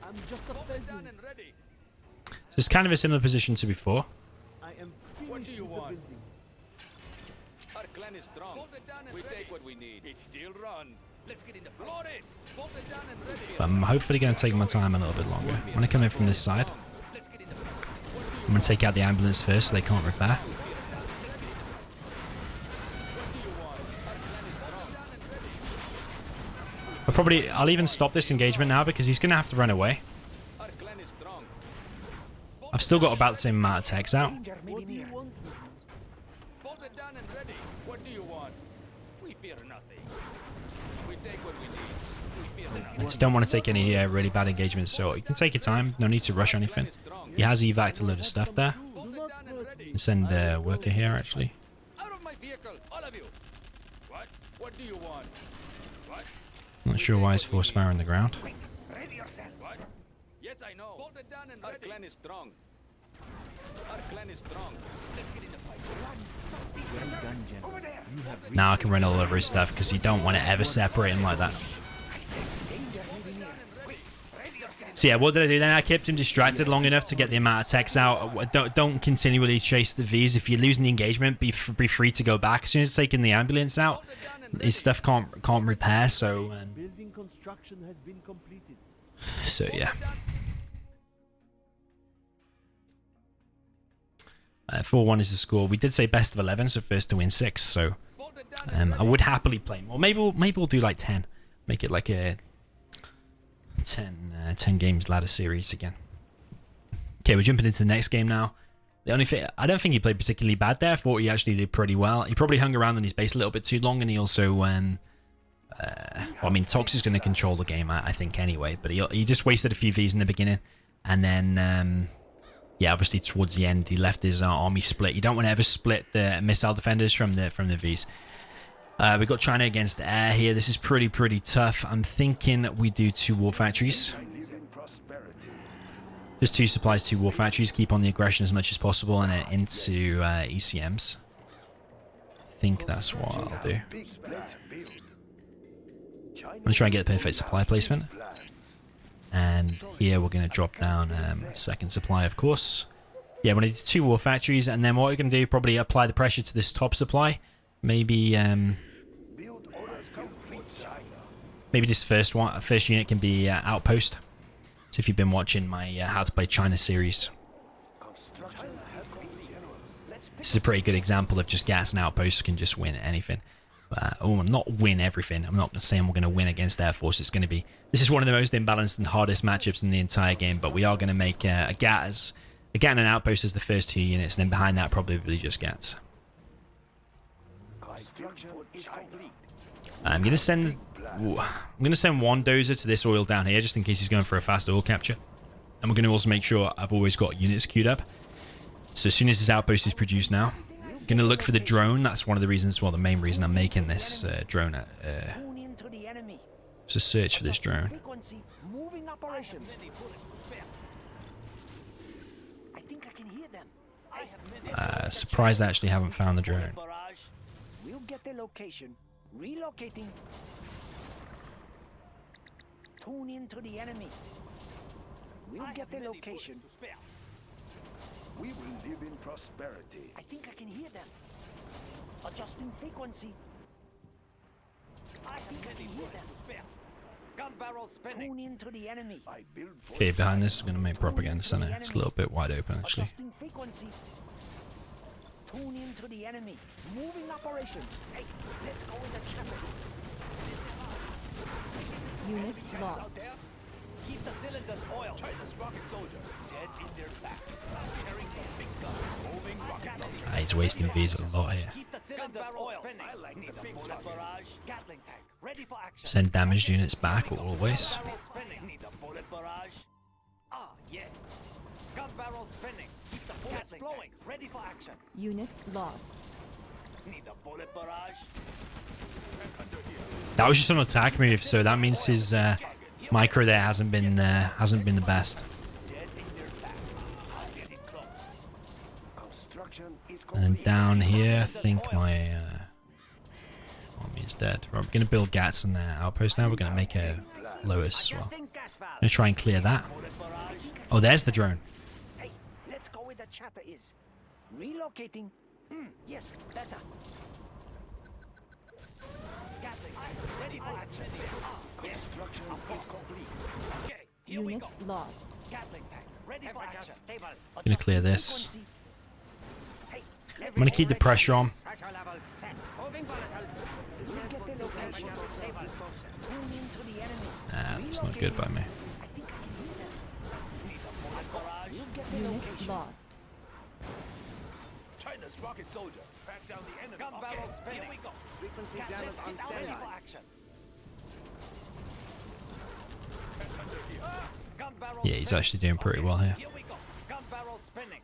I'm just a Bolt it down peasant. and ready. So it's kind of a similar position to before. I am What finished do you with the want? building. Our clan is strong. Bolt it down and we take what we need. It still runs. Let's get in the fight. Flood it. Bolt it down and ready. But I'm hopefully going to take my time a little bit longer. I'm going to come in from this side. Let's get in the fight. I'm going to take out the ambulance first so they can't repair. I'll even stop this engagement now because he's going to have to run away. Our clan is strong. I've still got about the same amount of techs out. Danger may What be do you near. want? Bolt it down and ready. What do you want? We fear nothing. We take what we need. We fear I nothing. just don't want to take any really bad engagements, so you can take your time. No need to rush anything. He has evac'd a load of stuff there. Bolt it down and ready. And send a worker here, actually. Out of my vehicle, all of you. What? What do you want? What? Not sure why he's force fire on the ground. Ready yourself. What? Yes, I know. Bolt it down and ready. Our clan is strong. Our clan is strong. Let's get in the fight. Well done, General. Over there. You have reached Now I can run all over his stuff because you don't want to ever separate him like that. Danger may be near. Quick, ready yourself. So yeah, what did I do then? I kept him distracted long enough to get the amount of techs out. Don't continually chase the Vs. If you're losing the engagement, be free to go back. As soon as taking the ambulance out, his stuff can't repair. So Building construction has been completed. So yeah. 4-1 is the score. We did say best of 11, so first to win 6. So I would happily play more. Maybe we'll do like 10. Make it like a 10 games ladder series again. Okay, we're jumping into the next game now. The only thing, I don't think he played particularly bad there. I thought he actually did pretty well. He probably hung around on his base a little bit too long, and he also, well, I mean, Tox is going to control the game, I think, anyway. But he just wasted a few Vs in the beginning, and then, yeah, obviously towards the end, he left his army split. You don't want to ever split the missile defenders from the Vs. We've got China against air here. This is pretty tough. I'm thinking we do 2 war factories. Just 2 supplies, 2 war factories. Keep on the aggression as much as possible and into ECMs. I think that's what I'll do. I'm going to try and get the perfect supply placement. And here we're going to drop down second supply, of course. Yeah, we're going to do 2 war factories. And then what we're going to do, probably apply the pressure to this top supply. Maybe this first unit can be outpost. So if you've been watching my How to Play China series, this is a pretty good example of just gas and outposts can just win anything. Not win everything. I'm not saying we're going to win against Air Force. This is one of the most imbalanced and hardest matchups in the entire game, but we are going to make a GAT and an outpost as the first 2 units, and then behind that probably just GATs. I'm going to send 1 dozer to this oil down here, just in case he's going for a fast oil capture. And we're going to also make sure I've always got units queued up. So as soon as his outpost is produced now, I'm going to look for the drone. That's one of the reasons, well, the main reason I'm making this drone. It's a search for this drone. Surprised I actually haven't found the drone. We'll get the location. Relocating. Tune into the enemy. We'll get the location. We will live in prosperity. I think I can hear them. Adjusting frequency. I think I can hear them. Gun barrel spinning. Tune into the enemy. Okay, behind this, I'm going to make propaganda center. It's a little bit wide open, actually. Adjusting frequency. Tune into the enemy. Moving operation. Hey, let's go in the channel. Unit lost. Keep the cylinders oiled. China's rocket soldier. Dead in their tracks. Carrying the big gun. Moving rocket. He's wasting Vs a lot here. Keep the cylinders oiled. I like the big barrage. Gatling tank. Ready for action. Send damaged units back always. Need a bullet barrage. Ah, yes. Gun barrel spinning. Keep the bullets flowing. Ready for action. Unit lost. Need a bullet barrage. That was just an attack move, so that means his micro there hasn't been the best. And then down here, I think my army is dead. Right, we're going to build GATs and outposts now. We're going to make a Lotus as well. I'm going to try and clear that. Oh, there's the drone. Hey, let's go where the chatter is. Relocating. Yes, better. Gatling, ready for action. Yes, construction is complete. Okay, here we Unit go. lost. Gatling tank, ready for action. I'm going to clear this. I'm going to keep the pressure on. That's not good by me. Unit lost. China's rocket soldier. Back down the enemy. Gun barrel spinning. Here we go. Frequency jammers on Ready standby. for action. Gun barrel Yeah, he's actually doing pretty well here. Here we go. Gun barrel spinning.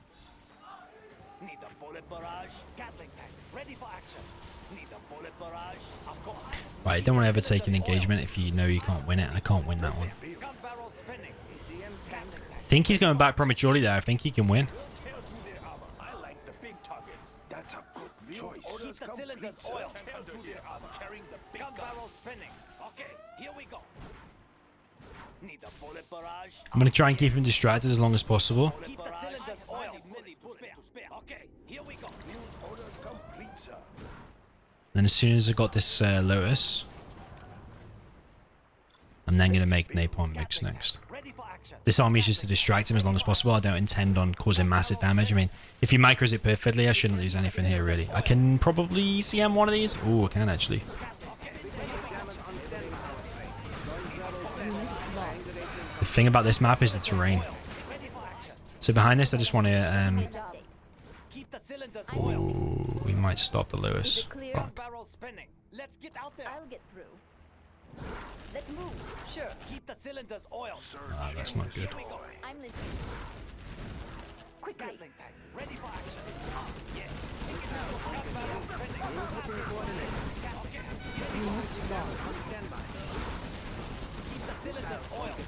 Need a bullet barrage. Gatling tank. Ready for action. Need a bullet barrage. Of course. Right, don't want to ever take an engagement if you know you can't win it. I can't win that one. Gun barrel spinning. Gatling tank. I think he's going back prematurely there. I think he can win. I like the big targets. That's a good choice. Keep the cylinders oiled. Carrying the big Gun barrel spinning. Okay, here we go. Need a bullet barrage. I'm going to try and keep him distracted as long as possible. Keep the cylinders oiled. Okay, here we go. orders complete, sir. Then as soon as I got this Lotus, I'm then going to make napalm mix next. This army is just to distract him as long as possible. I don't intend on causing massive damage. I mean, if he micros it perfectly, I shouldn't lose anything here, really. I can probably CM one of these. Oh, I can actually. The thing about this map is the terrain. So behind this, I just want to... Ooh, we might stop the Lewis. Fuck. I'll get through. Let's move. Sure. Keep the cylinders oiled. Ah, that's not good. I'm listening. Quickly. Gatling tank, ready for action. Yes. Inputting coordinates. Unit lost. Standby. Keep the cylinders oiled.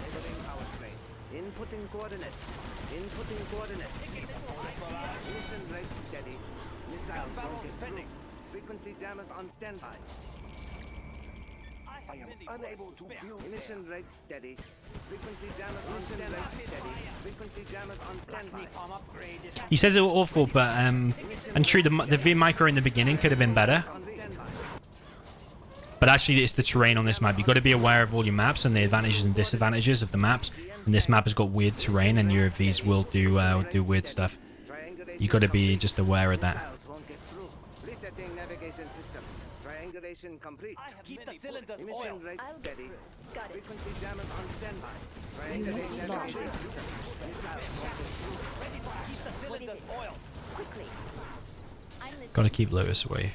Entering power train. Inputting coordinates. Inputting coordinates. Mission rate steady. Missiles won't get through. Frequency jammers on standby. I am unable to build. Emission rate steady. Frequency jammers on standby. Steady. Frequency jammers on standby. Arm upgrade is He says it was awful, but and true, the V micro in the beginning could have been better. On standby. But actually, it's the terrain on this map. You've got to be aware of all your maps and the advantages and disadvantages of the maps. And this map has got weird terrain, and your Vs will do weird stuff. You got to be just aware of that. Missiles won't get through. Resetting navigation systems. Triangulation complete. keep the cylinders Emission oiled. rate I'll get steady. through. Got it. Frequency jammers on standby. Triangulating Unit navigation lost. systems. Missiles won't get through. Keep the What is cylinders it? oiled. Quickly. I'm listening. Got to keep Lewis away.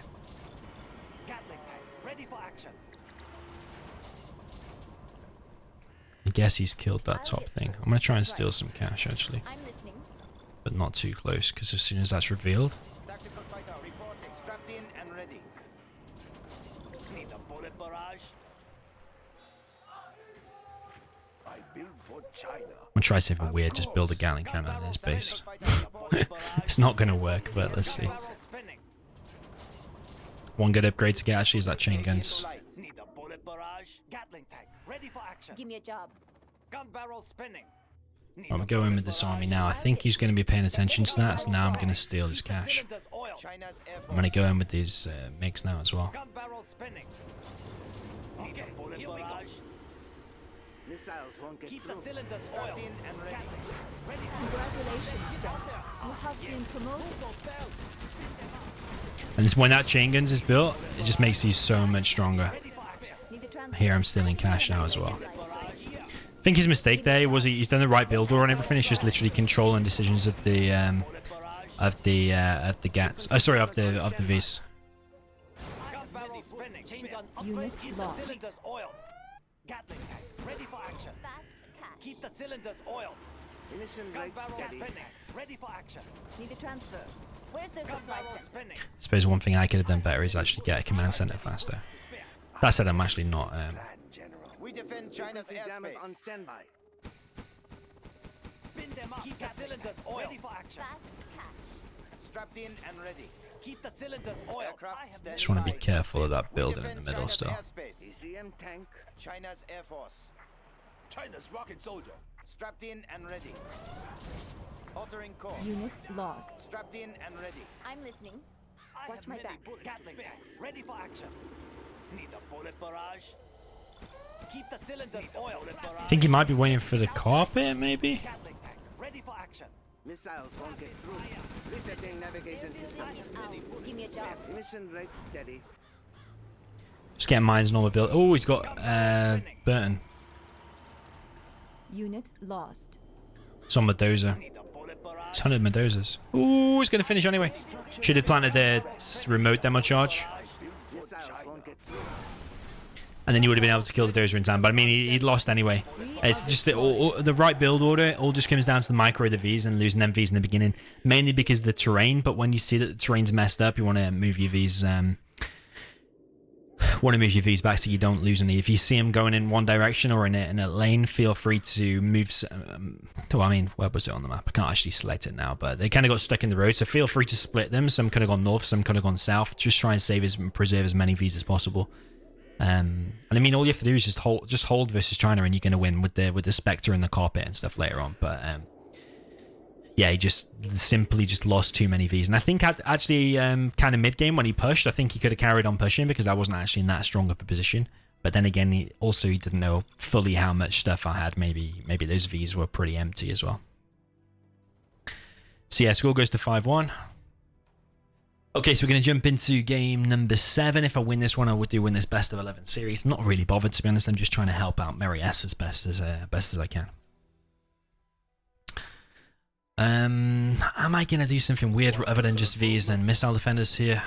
Gatling tank, ready for action. I guess he's killed that top thing. I'm going to try and steal some cash, actually. I'm listening. But not too close, because as soon as that's revealed... Tactical fighter reporting. Strapped in and ready. Need a bullet barrage. I build for China. I'm going to try something weird, just build a Gatling cannon on his base. It's not going to work, but let's see. One good upgrade to get actually is that chain guns. Need a bullet barrage. Gatling tank, ready for action. Give me a job. Gun barrel spinning. I'm going with this army now. I think he's going to be paying attention to that, so now I'm going to steal his cash. Cylinders oiled. China's Air I'm going to go in with these MiGs now as well. Gun barrel spinning. Need a bullet barrage. Missiles won't get Keep the through. cylinders oiled. In and ready. Ready for Congratulations, John. You have been promoted. And it's when that chain guns is built, it just makes these so much stronger. ready for action. Need a transfer. Here I'm stealing cash now as well. I think his mistake there was he's done the right build order and everything. It's just literally control and decisions of the Gats. Oh, sorry, of the Vs. Gun barrel spinning. Chain gun Unit upgrade. Keep the lost. cylinders oiled. Gatling tank, ready for action. Fast cash. Keep the cylinders oiled. Emission Gun rate barrel steady. spinning. Ready for action. Need a transfer. Where's the Gun supply barrel center? spinning. I suppose one thing I could have done better is actually get a command center faster. That said, I'm actually not. We defend China's Frequency jammers on airspace. standby. Spin them up. Keep the cylinders oiled. Ready for action. Fast cash. Strapped in and ready. Keep the cylinders oiled. Just want to be careful of that building in the middle still. ECM tank. China's Air Force. China's rocket soldier. Strapped in and ready. Altering course. Unit lost. Strapped in and ready. I'm listening. Watch my back. Gatling tank. Ready for action. Need a bullet barrage. Keep the cylinders oiled. I think he might be waiting for the carpet, maybe? Gatling tank. Ready for action. Missiles won't get through. Resetting navigation systems. Out. Give me a job. Emission rate steady. Just getting mines normal build. Oh, he's got Burton. Unit lost. It's on Mendoza. Need a bullet barrage. It's 100 Mendozas. Ooh, it's going to finish anyway. Should have planted the remote demo charge. Missiles won't get through. And then you would have been able to kill the dozer in time. But I mean, he'd lost anyway. It's just the right build order. It all just comes down to the micro of the Vs and losing them Vs in the beginning. Mainly because of the terrain. But when you see that the terrain's messed up, you want to move your Vs. Move your Vs back so you don't lose any. If you see them going in one direction or in a lane, feel free to move. I mean, where was it on the map? I can't actually select it now, but they kind of got stuck in the road. So feel free to split them. Some could have gone north, some could have gone south. Just try and preserve as many Vs as possible. And I mean, all you have to do is just hold versus China, and you're going to win with the Spectre and the carpet and stuff later on. But yeah, he just simply lost too many Vs. And I think actually kind of mid game when he pushed, I think he could have carried on pushing because I wasn't actually in that strong of a position. But then again, he didn't know fully how much stuff I had. Maybe those Vs were pretty empty as well. So yeah, score goes to 5-1. Okay, so we're going to jump into game number 7. If I win this one, I would do win this best of 11 series. Not really bothered, to be honest. I'm just trying to help out MERRYS as best as I can. Am I going to do something weird other than just Vs and missile defenders here?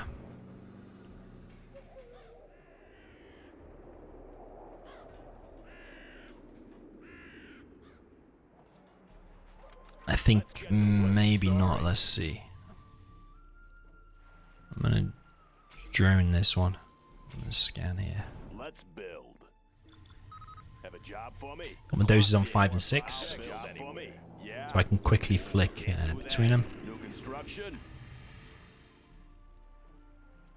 I think maybe not. Let's see. I'm gonna drone this one. I'm gonna scan here. Let's build. Have a job for me. Got my doses on 5 and 6, so Yeah. I can quickly flick between them. New construction.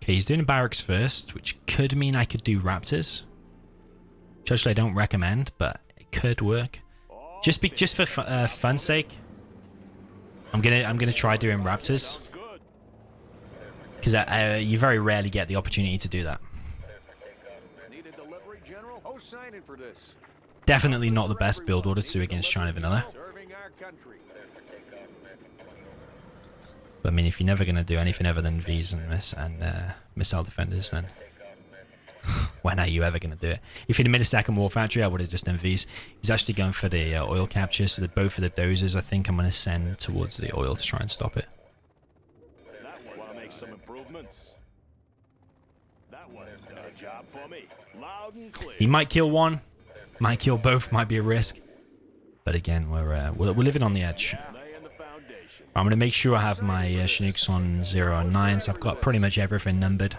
Okay, he's doing barracks first, which could mean I could do raptors. Which actually I don't recommend, but it could work. Just for fun's sake, I'm gonna try doing raptors. Good. Because you very rarely get the opportunity to do that. Need a delivery, General? Who's signing for this? Definitely not the best build order to against China Vanilla. Serving our country. But I mean, if you're never going to do anything other than Vs and missile defenders, then when are you ever going to do it? If he'd made a second war factory, I would have just done Vs. He's actually going for the oil capture, so that both of the dozers, I think I'm going to send towards the oil to try and stop it. That one. Want to make some improvements? That one's done a job for me. Loud and clear. He might kill one, might kill both, might be a risk. But again, we're living on the edge. Laying the foundation. I'm going to make sure I have my Chinooks on 0 and 9, so I've got pretty much everything numbered.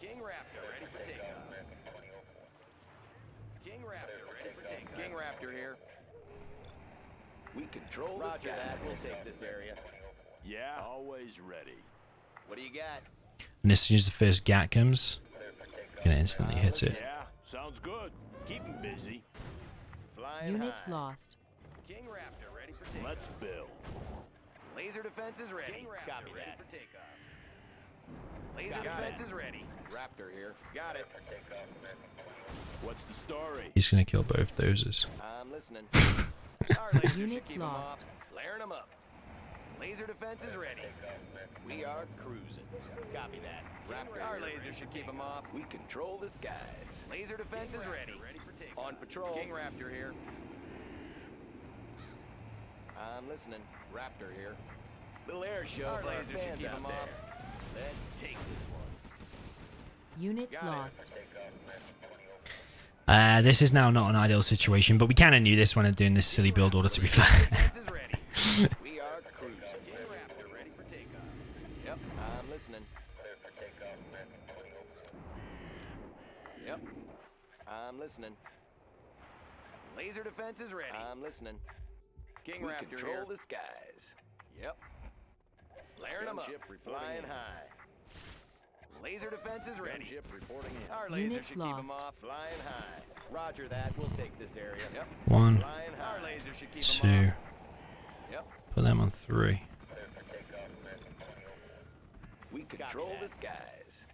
King Raptor ready for takeoff. King Raptor ready for takeoff. King Raptor here. We control the sky. That. We'll take this area. Yeah. Always ready. What do you got? And as soon as the first GAT comes, I'm going to instantly hit it. Yeah. Sounds good. Keep 'em busy. Flying Unit high. lost. King Raptor ready for takeoff. Let's build. Laser defense is ready. King Raptor Copy ready for takeoff. Laser defense is ready. Raptor here. Got it. What's the story? He's going to kill both dozers. I'm listening. Our laser should Unit keep 'em off. lost. Layering them up. Laser defense is ready. We are cruising. Copy that. Raptor. Our laser should keep them off. We control the skies. Laser defense is ready. On patrol. King Raptor here. I'm listening. Raptor here. Little air show. Our laser should keep them off. Let's take this one. Unit Got it. lost. This is now not an ideal situation, but we kind of knew this when I'm doing this silly build order, to be fair. Defense is ready. We are cruising. King Raptor ready for takeoff. Yep, I'm listening. Yep, I'm listening. Laser defense is ready. I'm listening. King Raptor control here. The skies. Yep. Layering them up. Flying high. Laser defense is ready. Ship reporting in. Our laser Unit should keep them lost. off. Flying high. Roger that. We'll take this area. Yep. 1, Flying high. Our laser should keep 2, them off. Yep. put them on 3. We control the skies.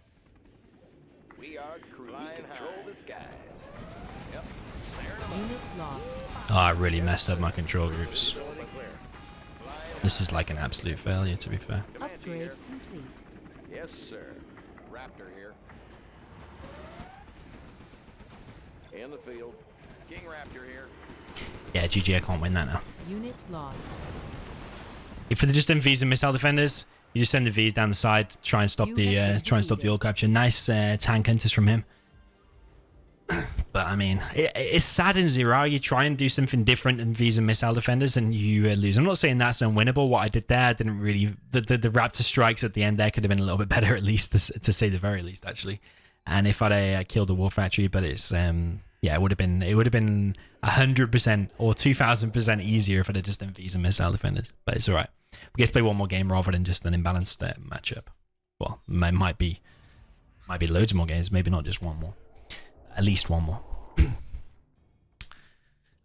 We are cruising. We control the skies. Yep. Unit lost. Oh, I really messed up my control groups. This is like an absolute failure, to be fair. Upgrade complete. Yes, sir. Raptor here. In the field. King Raptor here. Yeah, GG, I can't win that now. Unit lost. If they're just Vs and missile defenders, you just send the Vs down the side, try and stop the oil capture. Nice tank hunters from him. But I mean, it's sad in 0. You try and do something different than Vs and missile defenders, and you lose. I'm not saying that's unwinnable. What I did there, I didn't really. The Raptor strikes at the end there could have been a little bit better, at least to say the very least, actually. And if I'd killed the war factory, but it's yeah, it would have been 100% or 2000% easier if I'd have just done Vs and missile defenders. But it's all right. We get to play one more game rather than just an imbalanced matchup. Well, might be loads more games, maybe not just one more. At least one more.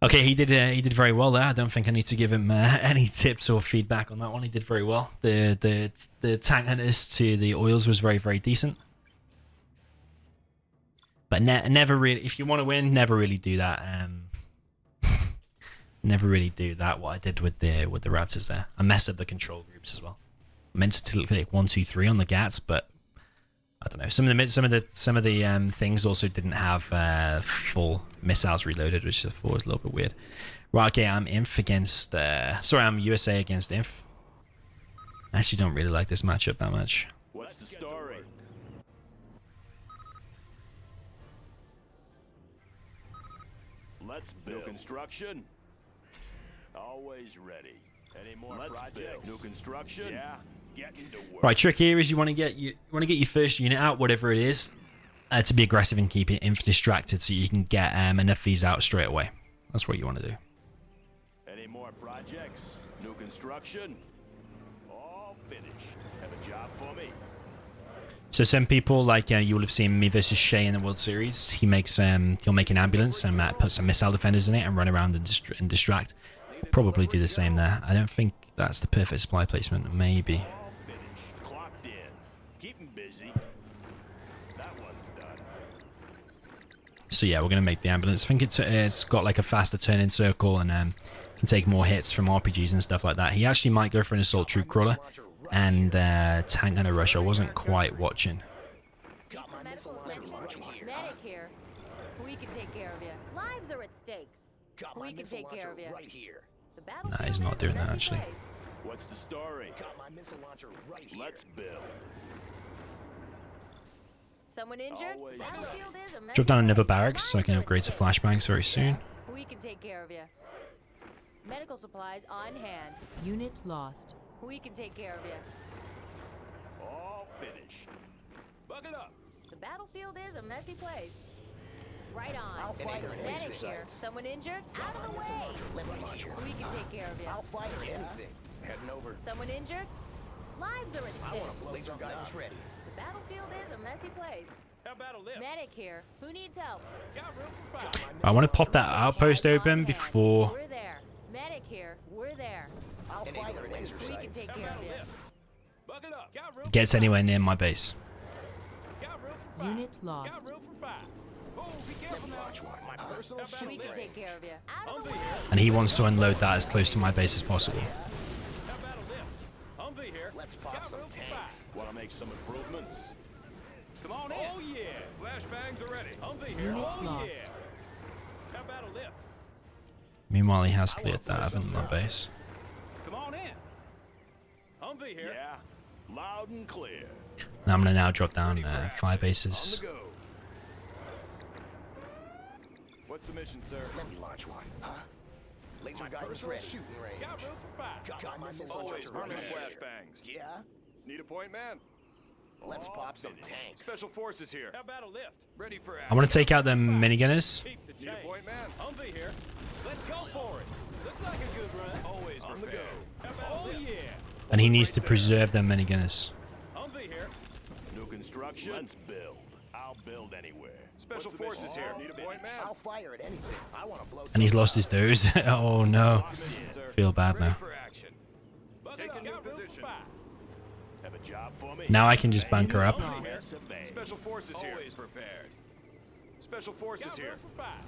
Okay, he did very well there. I don't think I need to give him any tips or feedback on that one. He did very well. The tank hunters to the oils was very, very decent. But never really, if you want to win, never really do that. Never really do that. What I did with the Raptors there, I messed up the control groups as well. I meant to click 1, 2, 3 on the GATs, but I don't know. Some of the things also didn't have full missiles reloaded, which I thought was a little bit weird. Right, okay, I'm Inf against. Sorry, I'm USA against Inf. I actually don't really like this matchup that much. What's the story? Let's build. New construction. Always ready. Any more projects? New construction. Yeah. Getting to work. Right, trick here is you want to get your first unit out, whatever it is, to be aggressive and keep Inf distracted, so you can get enough of these out straight away. That's what you want to do. Any more projects? New construction. All finished. Have a job for me. So some people, like you will have seen me versus Shay in the World Series, he makes he'll make an ambulance and put some missile defenders in it and run around and distract. Probably do the same there. I don't think that's the perfect supply placement. Maybe. All finished. Clocked in. Keep 'em busy. That one's done. So yeah, we're gonna make the ambulance. I think it's got like a faster turn-in circle and can take more hits from RPGs and stuff like that. He actually might go for an assault troop crawler and tank and a rush. I wasn't quite watching. Medic here. We can take care of you. Lives are at stake. We can take care of you. Right here. Nah, he's not doing that actually. What's the story? Got my missile launcher right here. Let's build. Someone injured? Always Battlefield is a mess. Drop down another barracks so I can upgrade to flashbangs very soon. We can take care of you. Medical supplies on hand. Unit lost. We can take care of you. All finished. Buckle up. The battlefield is a messy place. Right I'll on. fire at Medic laser here. sights. Someone injured? Out of the Missile way. launcher right here. We can take care of you. I'll fire at anything. Heading over. Someone injured? Lives are at I stake. want to blow laser guidance ready. The battlefield is a messy place. How about a lift? Medic here. Who needs help? Got room for five. I want to pop that outpost On open hand. before. We're there. Medic here. We're there. I'll fire at laser We can sights. take How care about of a you. lift? Buckle up. Got room. Gets anywhere near my base. Got room for five. Unit lost. Got room for five. Oh, be careful now. Watch one. My personal How about shoot We can range. take care of you. Out of the Humvee way. here. And he wants to unload that as close to my base as possible. How about a lift? Humvee here. Let's pop Got some room for tanks. five. Want to make some improvements? Come on in. Oh yeah. Flashbangs are ready. Humvee here. Unit Oh lost. yeah. How about a lift? Meanwhile, he has cleared that, haven't my base. Come on in. Humvee here. Yeah. Loud and clear. Now I'm gonna now drop down 5 On bases. the go. What's the mission, sir? Let me launch one. Huh? Laser guidance ready. Shooting range. Got room for five. Got my missile Always launcher right running here. flashbangs. Yeah? Need a point, man? Let's All pop some finished. tanks. Special forces here. How about a lift? Ready for action. I want to take out the minigunners. Keep the Need a change. point, man? Humvee here. Let's go for it. Looks like a good run. Always On prepared. the go. How about a lift? Yeah. And he needs to preserve their minigunners. Humvee here. New construction. Let's build. I'll build anywhere. Special forces here. Need a point, man? I'll fire at anything. I want to blow And he's lost his doze. Oh no. Mission, sir. Feel bad Ready now. for action. Buckle Take up. a new Got room for position. five. Have a job for me? Now I can just bunker up. Humvee here. Special forces here. Always prepared. Special forces Got here. room for five.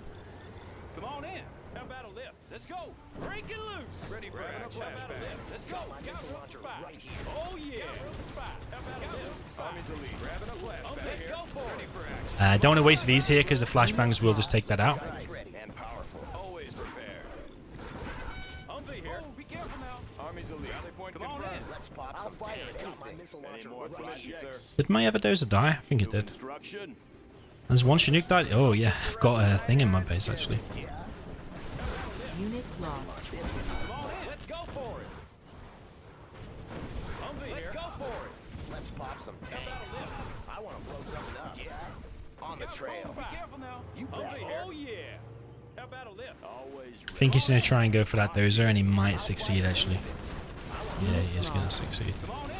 Come on in. How about a lift? Let's go. Break it loose. Ready for Grabbing a action. How about a flashbang. lift? Let's go. Got my Got missile room launcher for five. right here. Oh yeah. Got room for five. How about a lift? Army's elite. Grabbing a flashbang. Let's go for Ready it. for action. Don't want to waste these here because the flashbangs will just take that out. Guidance ready. And powerful. Always prepared. Humvee here. Oh, be careful now. Army's elite. Rally point Come on confirmed. in. Let's pop some fire at anything. Missile Any launcher more right here. projects, sir? Did my other dozer die? I think it New did. construction. Has one Chinook died? Oh yeah, I've got a thing in my base actually. Unit lost. Come on in. Let's go for it. Humvee here. Let's go for it. Let's pop some tanks. I want to blow something up. Yeah? On the trail. Be careful now. You bet. Humvee here. Oh yeah. How about a lift? Always I think he's gonna try and go for that dozer and he might succeed actually. Yeah, he is gonna succeed. Come on in.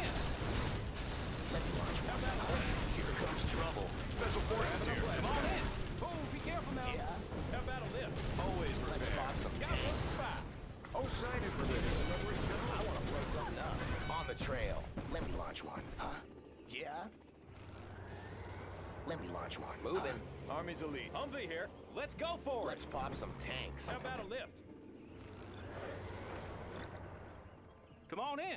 Here comes trouble. special forces here. Come on in. Oh, be careful now. How about a lift? Always Let's prepared. pop some On the trail. Let me launch one. Huh? Yeah? Let me launch one. Moving. Army's elite. Humvee here. Let's go for it. Let's pop some tanks. How about a lift? Come on in.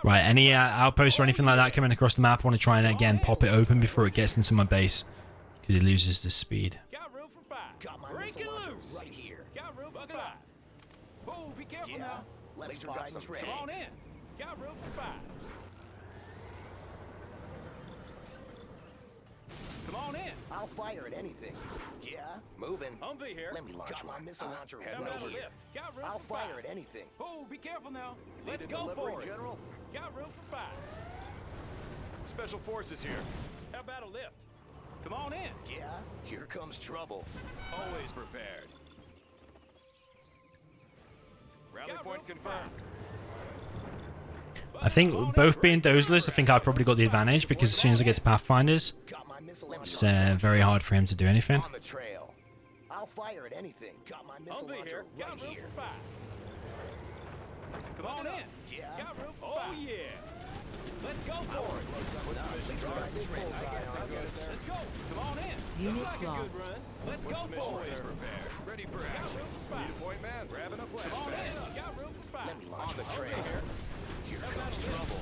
Right, any outposts or anything like that coming across the map, I want to try and again pop it open before it gets into my base, because it loses the speed. Got room for 5. Got my Break missile it launcher loose. right here. Got room for 5. Oh, be careful Yeah. now. Let's Laser pop guidance some ready. Come on in. tanks. Got room for 5. Come on in. I'll fire at anything. Yeah? Moving. Humvee here. Let me launch Got my one. missile launcher How right about a here. lift? Got room I'll for fire 5. at anything. Oh, be careful now. Let's Need a go delivery, for it. General? Got room for 5. Special forces here. How about a lift? Come on in. Yeah? Here comes trouble. Always prepared. Rally Got point room for confirmed. I think both being dozeless, I think I probably got the advantage, because as soon as I get to Pathfinders, Got my missile launcher. it's very hard for him to do anything. On the trail. I'll fire at anything. Got my missile Humvee launcher here. right Got room here. for 5. Come on in. Yeah? Got room for 5. Oh, yeah. Let's go for it. Let's go. Come on in. Unit Looks like a good lost. run. Let's What's go the mission, for it. sir? Prepared. Ready for Got action. room for 5. Need a point man. Grabbing a Come on flashbang. in. Got room for 5. Let me launch On the the trail. trail. Here How comes about a lift? trouble.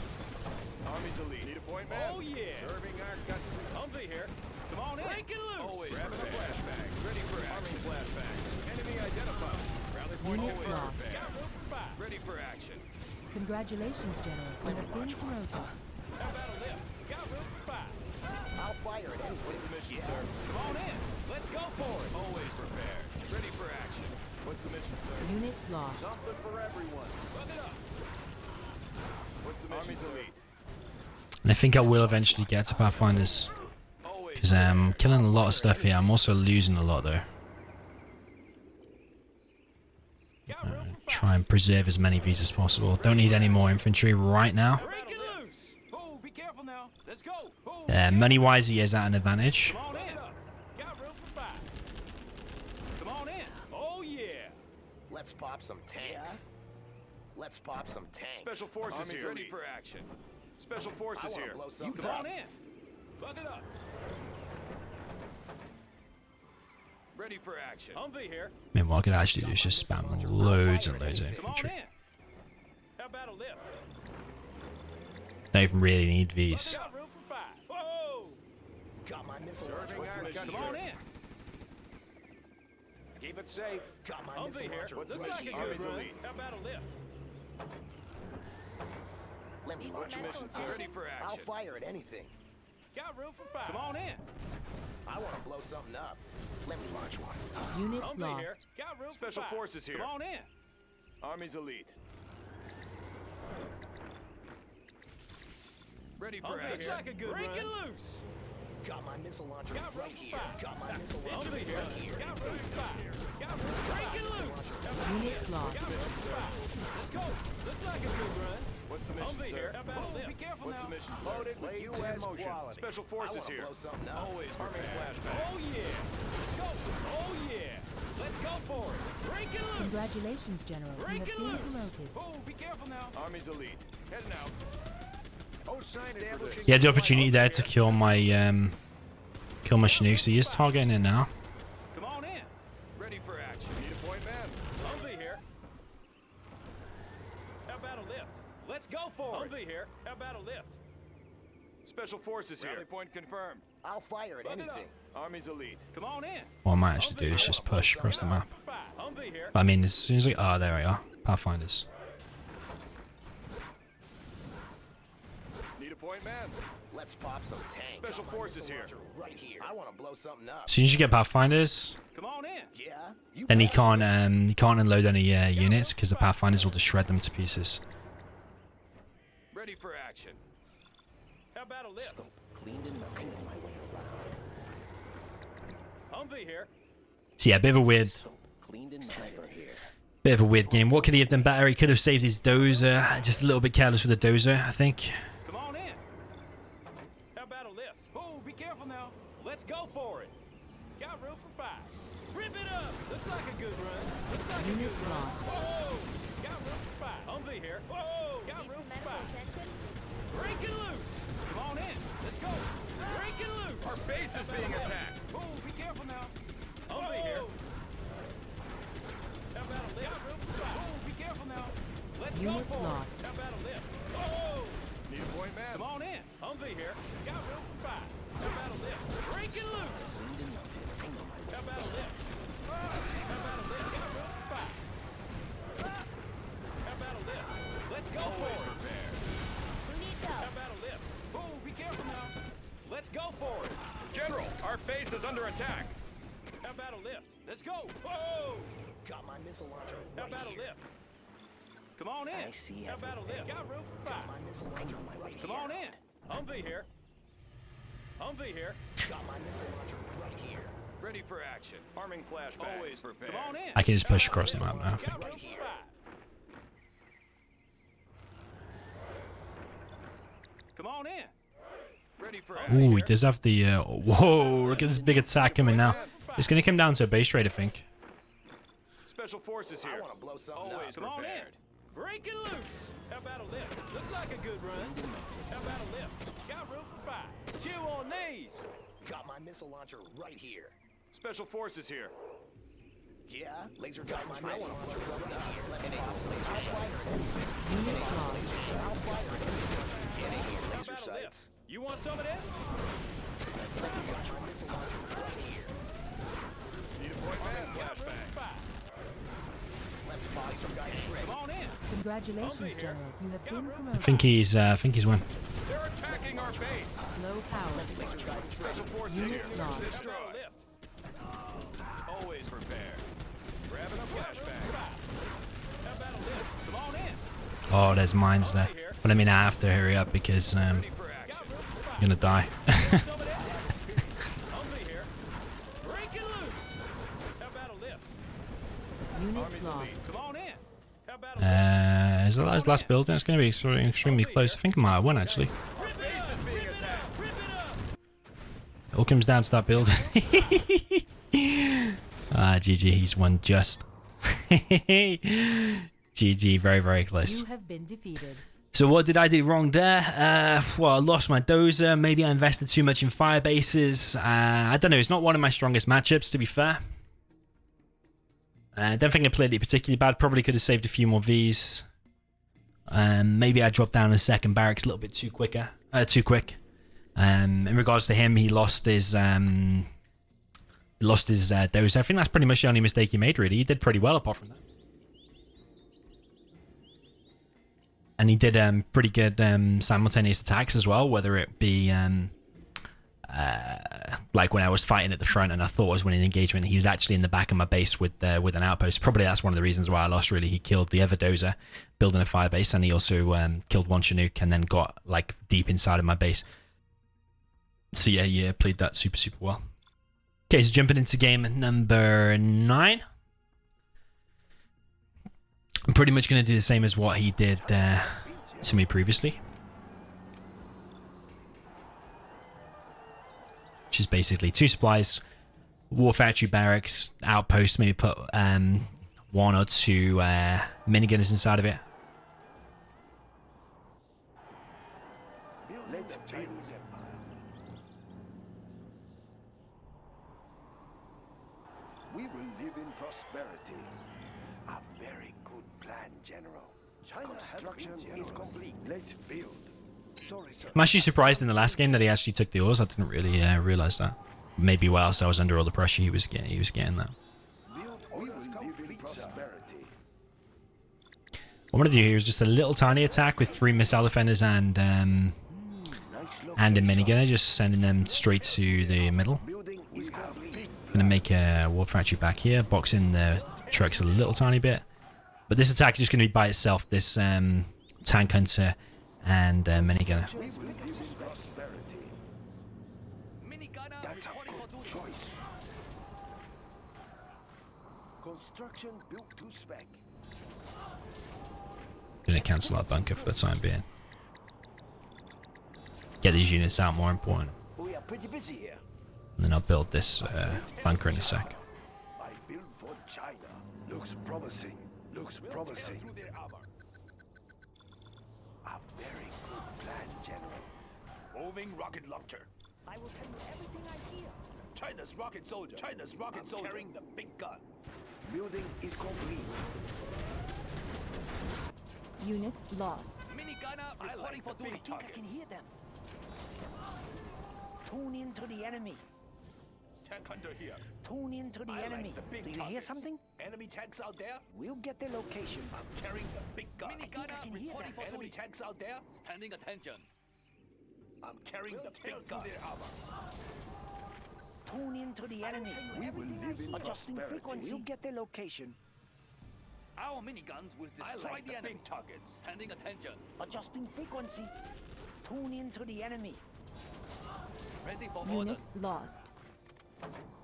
Army's elite. Need a point man. Oh, yeah. Serving our country. Humvee here. Come on in. Break it loose. Always grabbing a flashbang. Ready for action. Army flashbang. Enemy identified. Rally point Unit always lost. prepared. Got room for 5. Ready for action. Congratulations, General. You have been promoted. How about a lift? Got room for 5. I'll fire at anything. What's the mission, sir? Come on in. Let's go for it. Always prepared. Ready for action. What's the mission, sir? Unit lost. Something for everyone. Run it up. What's the mission, Army's elite. And I think I will eventually get to Pathfinders, Always because I'm killing a lot of stuff here. I'm also losing a lot though. Got room for 5. Try and preserve as many of these as possible. Don't need any more infantry right now. Break it loose. Oh, be careful now. Let's go. Oh, Money-wise, he is at an advantage. come on in. Got room for 5. Come on in. Oh, yeah. Let's pop some tanks. Let's pop some tanks. Special forces Army's here. ready Ready for action. Special I forces wanna here. blow You something come up. on in. Buck it up. Ready for action. Humvee here. I mean, what I could actually do is just spam loads and loads of Come on infantry. in. How about a lift? Don't even really need these. Got room for 5. Whoa. Got my missile launcher Serving our right country. Come on here. in. Keep it safe. Got my Humvee missile here. launcher Looks right like a here. good Army's run. elite. How about a lift? Let me launch Need one. some Mission, sir. Ready for I'll action. fire at anything. Got room for 5. Come on in. I want to blow something up. Let me launch one. Unit Humvee here. lost. Got room Special for 5. forces here. Come on in. Army's elite. Ready for Humvee action. here. Like a good Break it loose. Got my missile launcher Got room right for here. 5. Got my missile launcher Humvee here. right here. Got room for 5. Got room for 5. Break it loose. Unit lost. Got room for 5. Let's go. Looks like a good run. What's the mission, Humvee sir? here. How about a lift? Be careful What's now. the mission, sir? Loaded with U.S. quality. Special I forces want to here. blow something up. Always Army prepared. flashbang. Oh yeah. Let's go. Oh yeah. Let's go for it. Break it loose. Congratulations, General. You Break have it been loose. promoted. Oh, be careful now. Army's elite. Heading out. Oh, sign establishing. He had the opportunity there to kill my Chinooks. He is targeting it now. Come on in. Ready for action. Need a point man. Humvee here. How about a lift? Let's go for it. Humvee here. How about a lift? Special forces here. Rally point confirmed. I'll fire at Run it anything. Army's elite. Come on in. What I might actually do is just push across the map. Humvee here. But I mean, as soon as oh, there we are. Pathfinders. Need a point man. Let's pop some tanks. Special Got my forces missile here. launcher right here. I want to blow something up. As soon as you get Pathfinders, Come on in. Yeah. You then he bet. can't unload any units because the Pathfinders will just shred them to pieces. Ready for action. How about a lift? Scope cleaned and I know my way around. Humvee here. So yeah, a bit of a weird Cleaned and sniper here. Bit of a weird game. What could he have done better? He could have saved his dozer. Just a little bit careless with the dozer, I think. Come on in. How about a lift? Oh, be careful now. Let's go for it. Got room for 5. Rip it up. Looks like a good run. Looks like a Unit good run. lost. Whoa. Got room for five. Humvee here. Whoa! Got Need room some for medical five. attention? Breaking loose! Come on in. Let's go. Breaking loose! Our base is being attacked. Oh, be careful now. Humvee here. How about a lift? Got room for five. Oh, be careful now. Let's go Unit for it. lost. How about a lift? Oh! Need a point, man. Come on in. Humvee here. Got room for five. How about a lift? Breaking loose! How about a lift? How about a lift? Got room for five. How about a lift? Let's go for it. Who needs How help? about a lift? Oh, be careful now. Let's go for it. General, our base is under attack. How about a lift? Let's go. Whoa! Got my missile launcher How right about a here. lift? Come on in. I see How about a lift? Got room for five. My missile launcher right Come here. on in. Humvee here. Humvee here. Got my missile launcher right here. Ready for action. Arming flashbang. Always prepared. Come on in. I can just push across the map now. I think. Got room for five. Come on in. Ready for action. Ooh, he does have the. Whoa! Look at this big attack coming now. It's gonna come down to a base raid, I think. Special forces here. I want to blow something Always up. come on in. Breaking loose. How about a lift? Looks like a good run. How about a lift? Got room for five. Chew on these. Got my missile launcher right here. Special forces here. Yeah, laser got my missile launcher right here. Let's pop some laser sights. Unit lost. Get in here, How laser about a lift? sights. You want some of this? Got your missile launcher right here. Need a point, man. Got room for five. Let's pop some guys ready. Come on in. Congratulations, General. You have been I promoted. think he's won. They're attacking our base. Low power. Special forces Unit here. lost. Destroy. Lift. Always prepared. Grabbing a flashbang. How about a lift? Come on in. Oh, there's mines there. But I mean, I have to hurry up because Ready for action. I'm gonna die. Some of this. Humvee here. Breaking loose. How about a lift? Unit lost. Come on in. How about a lift? Is that his last building? It's gonna be sort of extremely close. I think I might have won actually. Our base is being attacked. Rip it up. It all comes down to that building. GG, he's won just. GG, very, very close. You have been defeated. So what did I do wrong there? Well, I lost my dozer. Maybe I invested too much in fire bases. I don't know. It's not one of my strongest matchups, to be fair. I don't think I played it particularly bad. Probably could have saved a few more Vs. Maybe I dropped down a second barracks a little bit too quick. In regards to him, he lost his dozer. I think that's pretty much the only mistake he made, really. He did pretty well apart from that. And he did pretty good simultaneous attacks as well, whether it be like when I was fighting at the front and I thought I was winning the engagement, he was actually in the back of my base with an outpost. Probably that's one of the reasons why I lost, really. He killed the other dozer building a fire base, and he also killed one Chinook and then got like deep inside of my base. So yeah, played that super well. Okay, so jumping into game number 9. I'm pretty much going to do the same as what he did to me previously. Which is basically 2 supplies, war factory barracks, outpost, maybe put 1 or 2 minigunners inside of it. Let's build. We will live in prosperity. A very good plan, General. Construction is complete. Let's build. Sorry, sir. I'm actually surprised in the last game that he actually took the ores. I didn't really realize that. Maybe whilst I was under all the pressure, he was getting that. We will live in prosperity. What I'm going to do here is just a little tiny attack with 3 missile defenders and a minigunner, just sending them straight to the middle. Building is complete. I'm going to make a war factory back here, box in the trucks a little tiny bit. But this attack is just going to be by itself, this tank hunter and minigunner. We will live in prosperity. That's a good choice. Construction built to spec. Going to cancel our bunker for the time being. Get these units out, more important. We are pretty busy here. And then I'll build this bunker in a sec. I build for China. Looks promising. Looks promising. A very good plan, General. Moving rocket launcher. I will tell you everything I hear. China's rocket soldier. China's rocket soldier. Carrying the big gun. Building is complete. Unit lost. Minigunner I reporting like for the duty. big I think I can hear them. Tune in to the enemy. Tank hunter here. Tune in to the I enemy. like the big Do you hear targets. something? Enemy tanks out there. We'll get their location. I'm carrying the big gun. Minigunner can hear reporting them. for Enemy duty. tanks out there. Standing attention. I'm carrying the big gun. Tune in to the enemy. We will live in Adjusting prosperity. frequency. We'll get their location. Our miniguns will I destroy like the the enemy. big targets. Standing attention. Adjusting frequency. Tune in to the enemy. Ready for Unit orders. lost.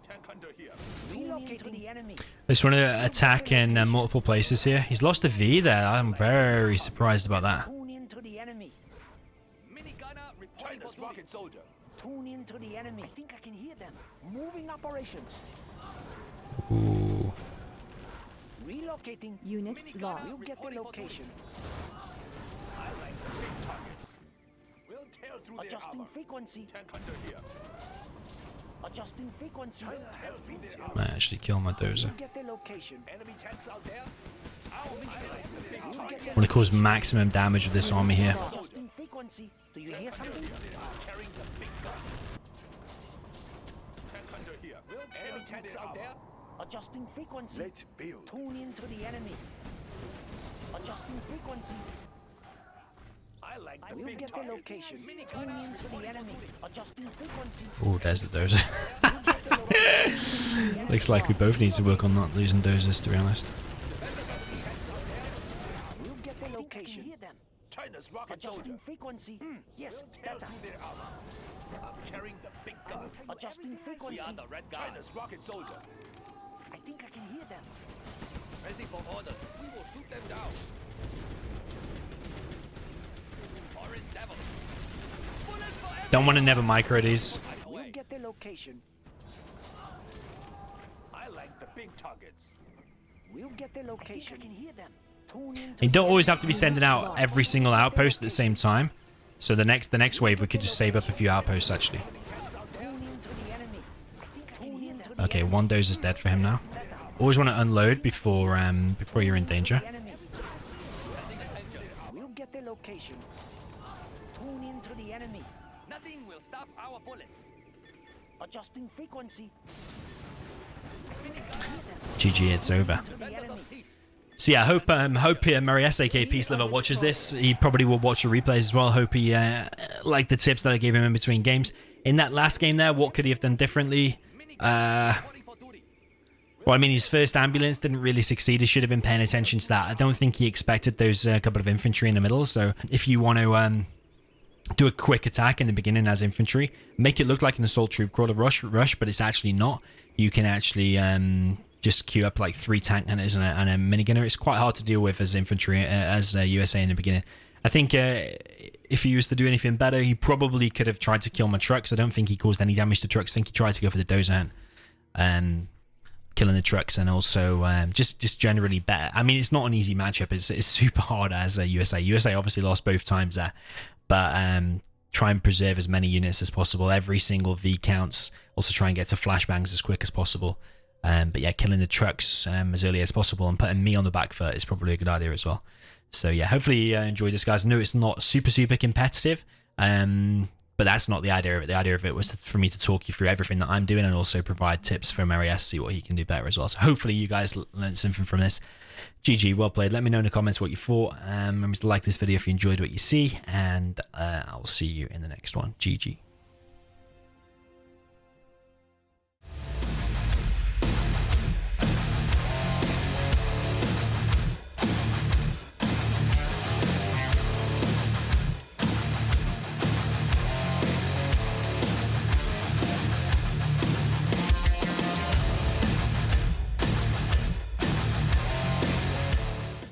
Tank hunter here. Relocate to the enemy. They just want to attack in multiple places here. He's lost a V there. I'm very surprised about that. Tune in to the enemy. Minigunner reporting for China's duty. rocket soldier. Tune in to the enemy. I think I can hear them. Moving operations. Ooh. Relocating. Unit Minigunner lost. We'll get their reporting for duty. location. I like the big targets. We'll tear through their Adjusting armor. frequency. Tank hunter here. Adjusting frequency. China has through their armor. Might actually kill my dozer. We'll get their location. Enemy tanks out there. I like the big We'll targets. get I want to cause maximum damage with this army here. Adjusting frequency. Do you hear something? Carrying the big gun. Tank hunter here. Enemy tanks out there. Adjusting frequency. Let's build. Tune in to the enemy. Adjusting frequency. I like the We'll big get their targets. location. Tune in to the enemy. Adjusting frequency. Oh, there's the dozer. Looks like we both need to work on not losing dozers, to be honest. We'll get their location. Hear them. China's rocket soldier. Adjusting frequency. Yes, Tear better. through their armor. I'm carrying the big gun. Adjusting We frequency. are the red guard. China's rocket soldier. I think I can hear them. Ready for orders. We will shoot them down. Foreign devil. Bullets for every Don't want to never micro these. We'll get their location. I like the big targets. We'll get their location. I can hear them. Tune in. You don't always have to be sending out every single outpost at the same time. So the next wave, we could just save up a few outposts, actually. Tune in to the enemy. I think I can hear them. Okay, one dozer's dead for him now. Always want to unload before you're in danger. The enemy. We'll get their location. Tune in to the enemy. Nothing will stop our bullets. Adjusting frequency. GG, it's over. To the enemy. So yeah, I hope MERRYS, aka Peace Lover, watches this. He probably will watch the replays as well. Hope he liked the tips that I gave him in between games. In that last game there, what could he have done differently? Well, I mean, his first ambulance didn't really succeed. He should have been paying attention to that. I don't think he expected those couple of infantry in the middle. So if you want to do a quick attack in the beginning as infantry, make it look like an assault troop crawler rush, but it's actually not. You can actually just queue up like 3 tank hunters and a minigunner. It's quite hard to deal with as infantry, as USA in the beginning. I think if he was to do anything better, he probably could have tried to kill my trucks. I don't think he caused any damage to trucks. I think he tried to go for the dozer hunt, killing the trucks, and also just generally better. I mean, it's not an easy matchup. It's super hard as USA. USA obviously lost both times there, but try and preserve as many units as possible. Every single V counts. Also try and get to flashbangs as quick as possible. But yeah, killing the trucks as early as possible and putting me on the back foot is probably a good idea as well. So yeah, hopefully you enjoyed this, guys. I know it's not super competitive, but that's not the idea of it. The idea of it was for me to talk you through everything that I'm doing and also provide tips for MERRYS, see what he can do better as well. So hopefully you guys learned something from this. GG, well played. Let me know in the comments what you thought. Remember to like this video if you enjoyed what you see, and I'll see you in the next one. GG.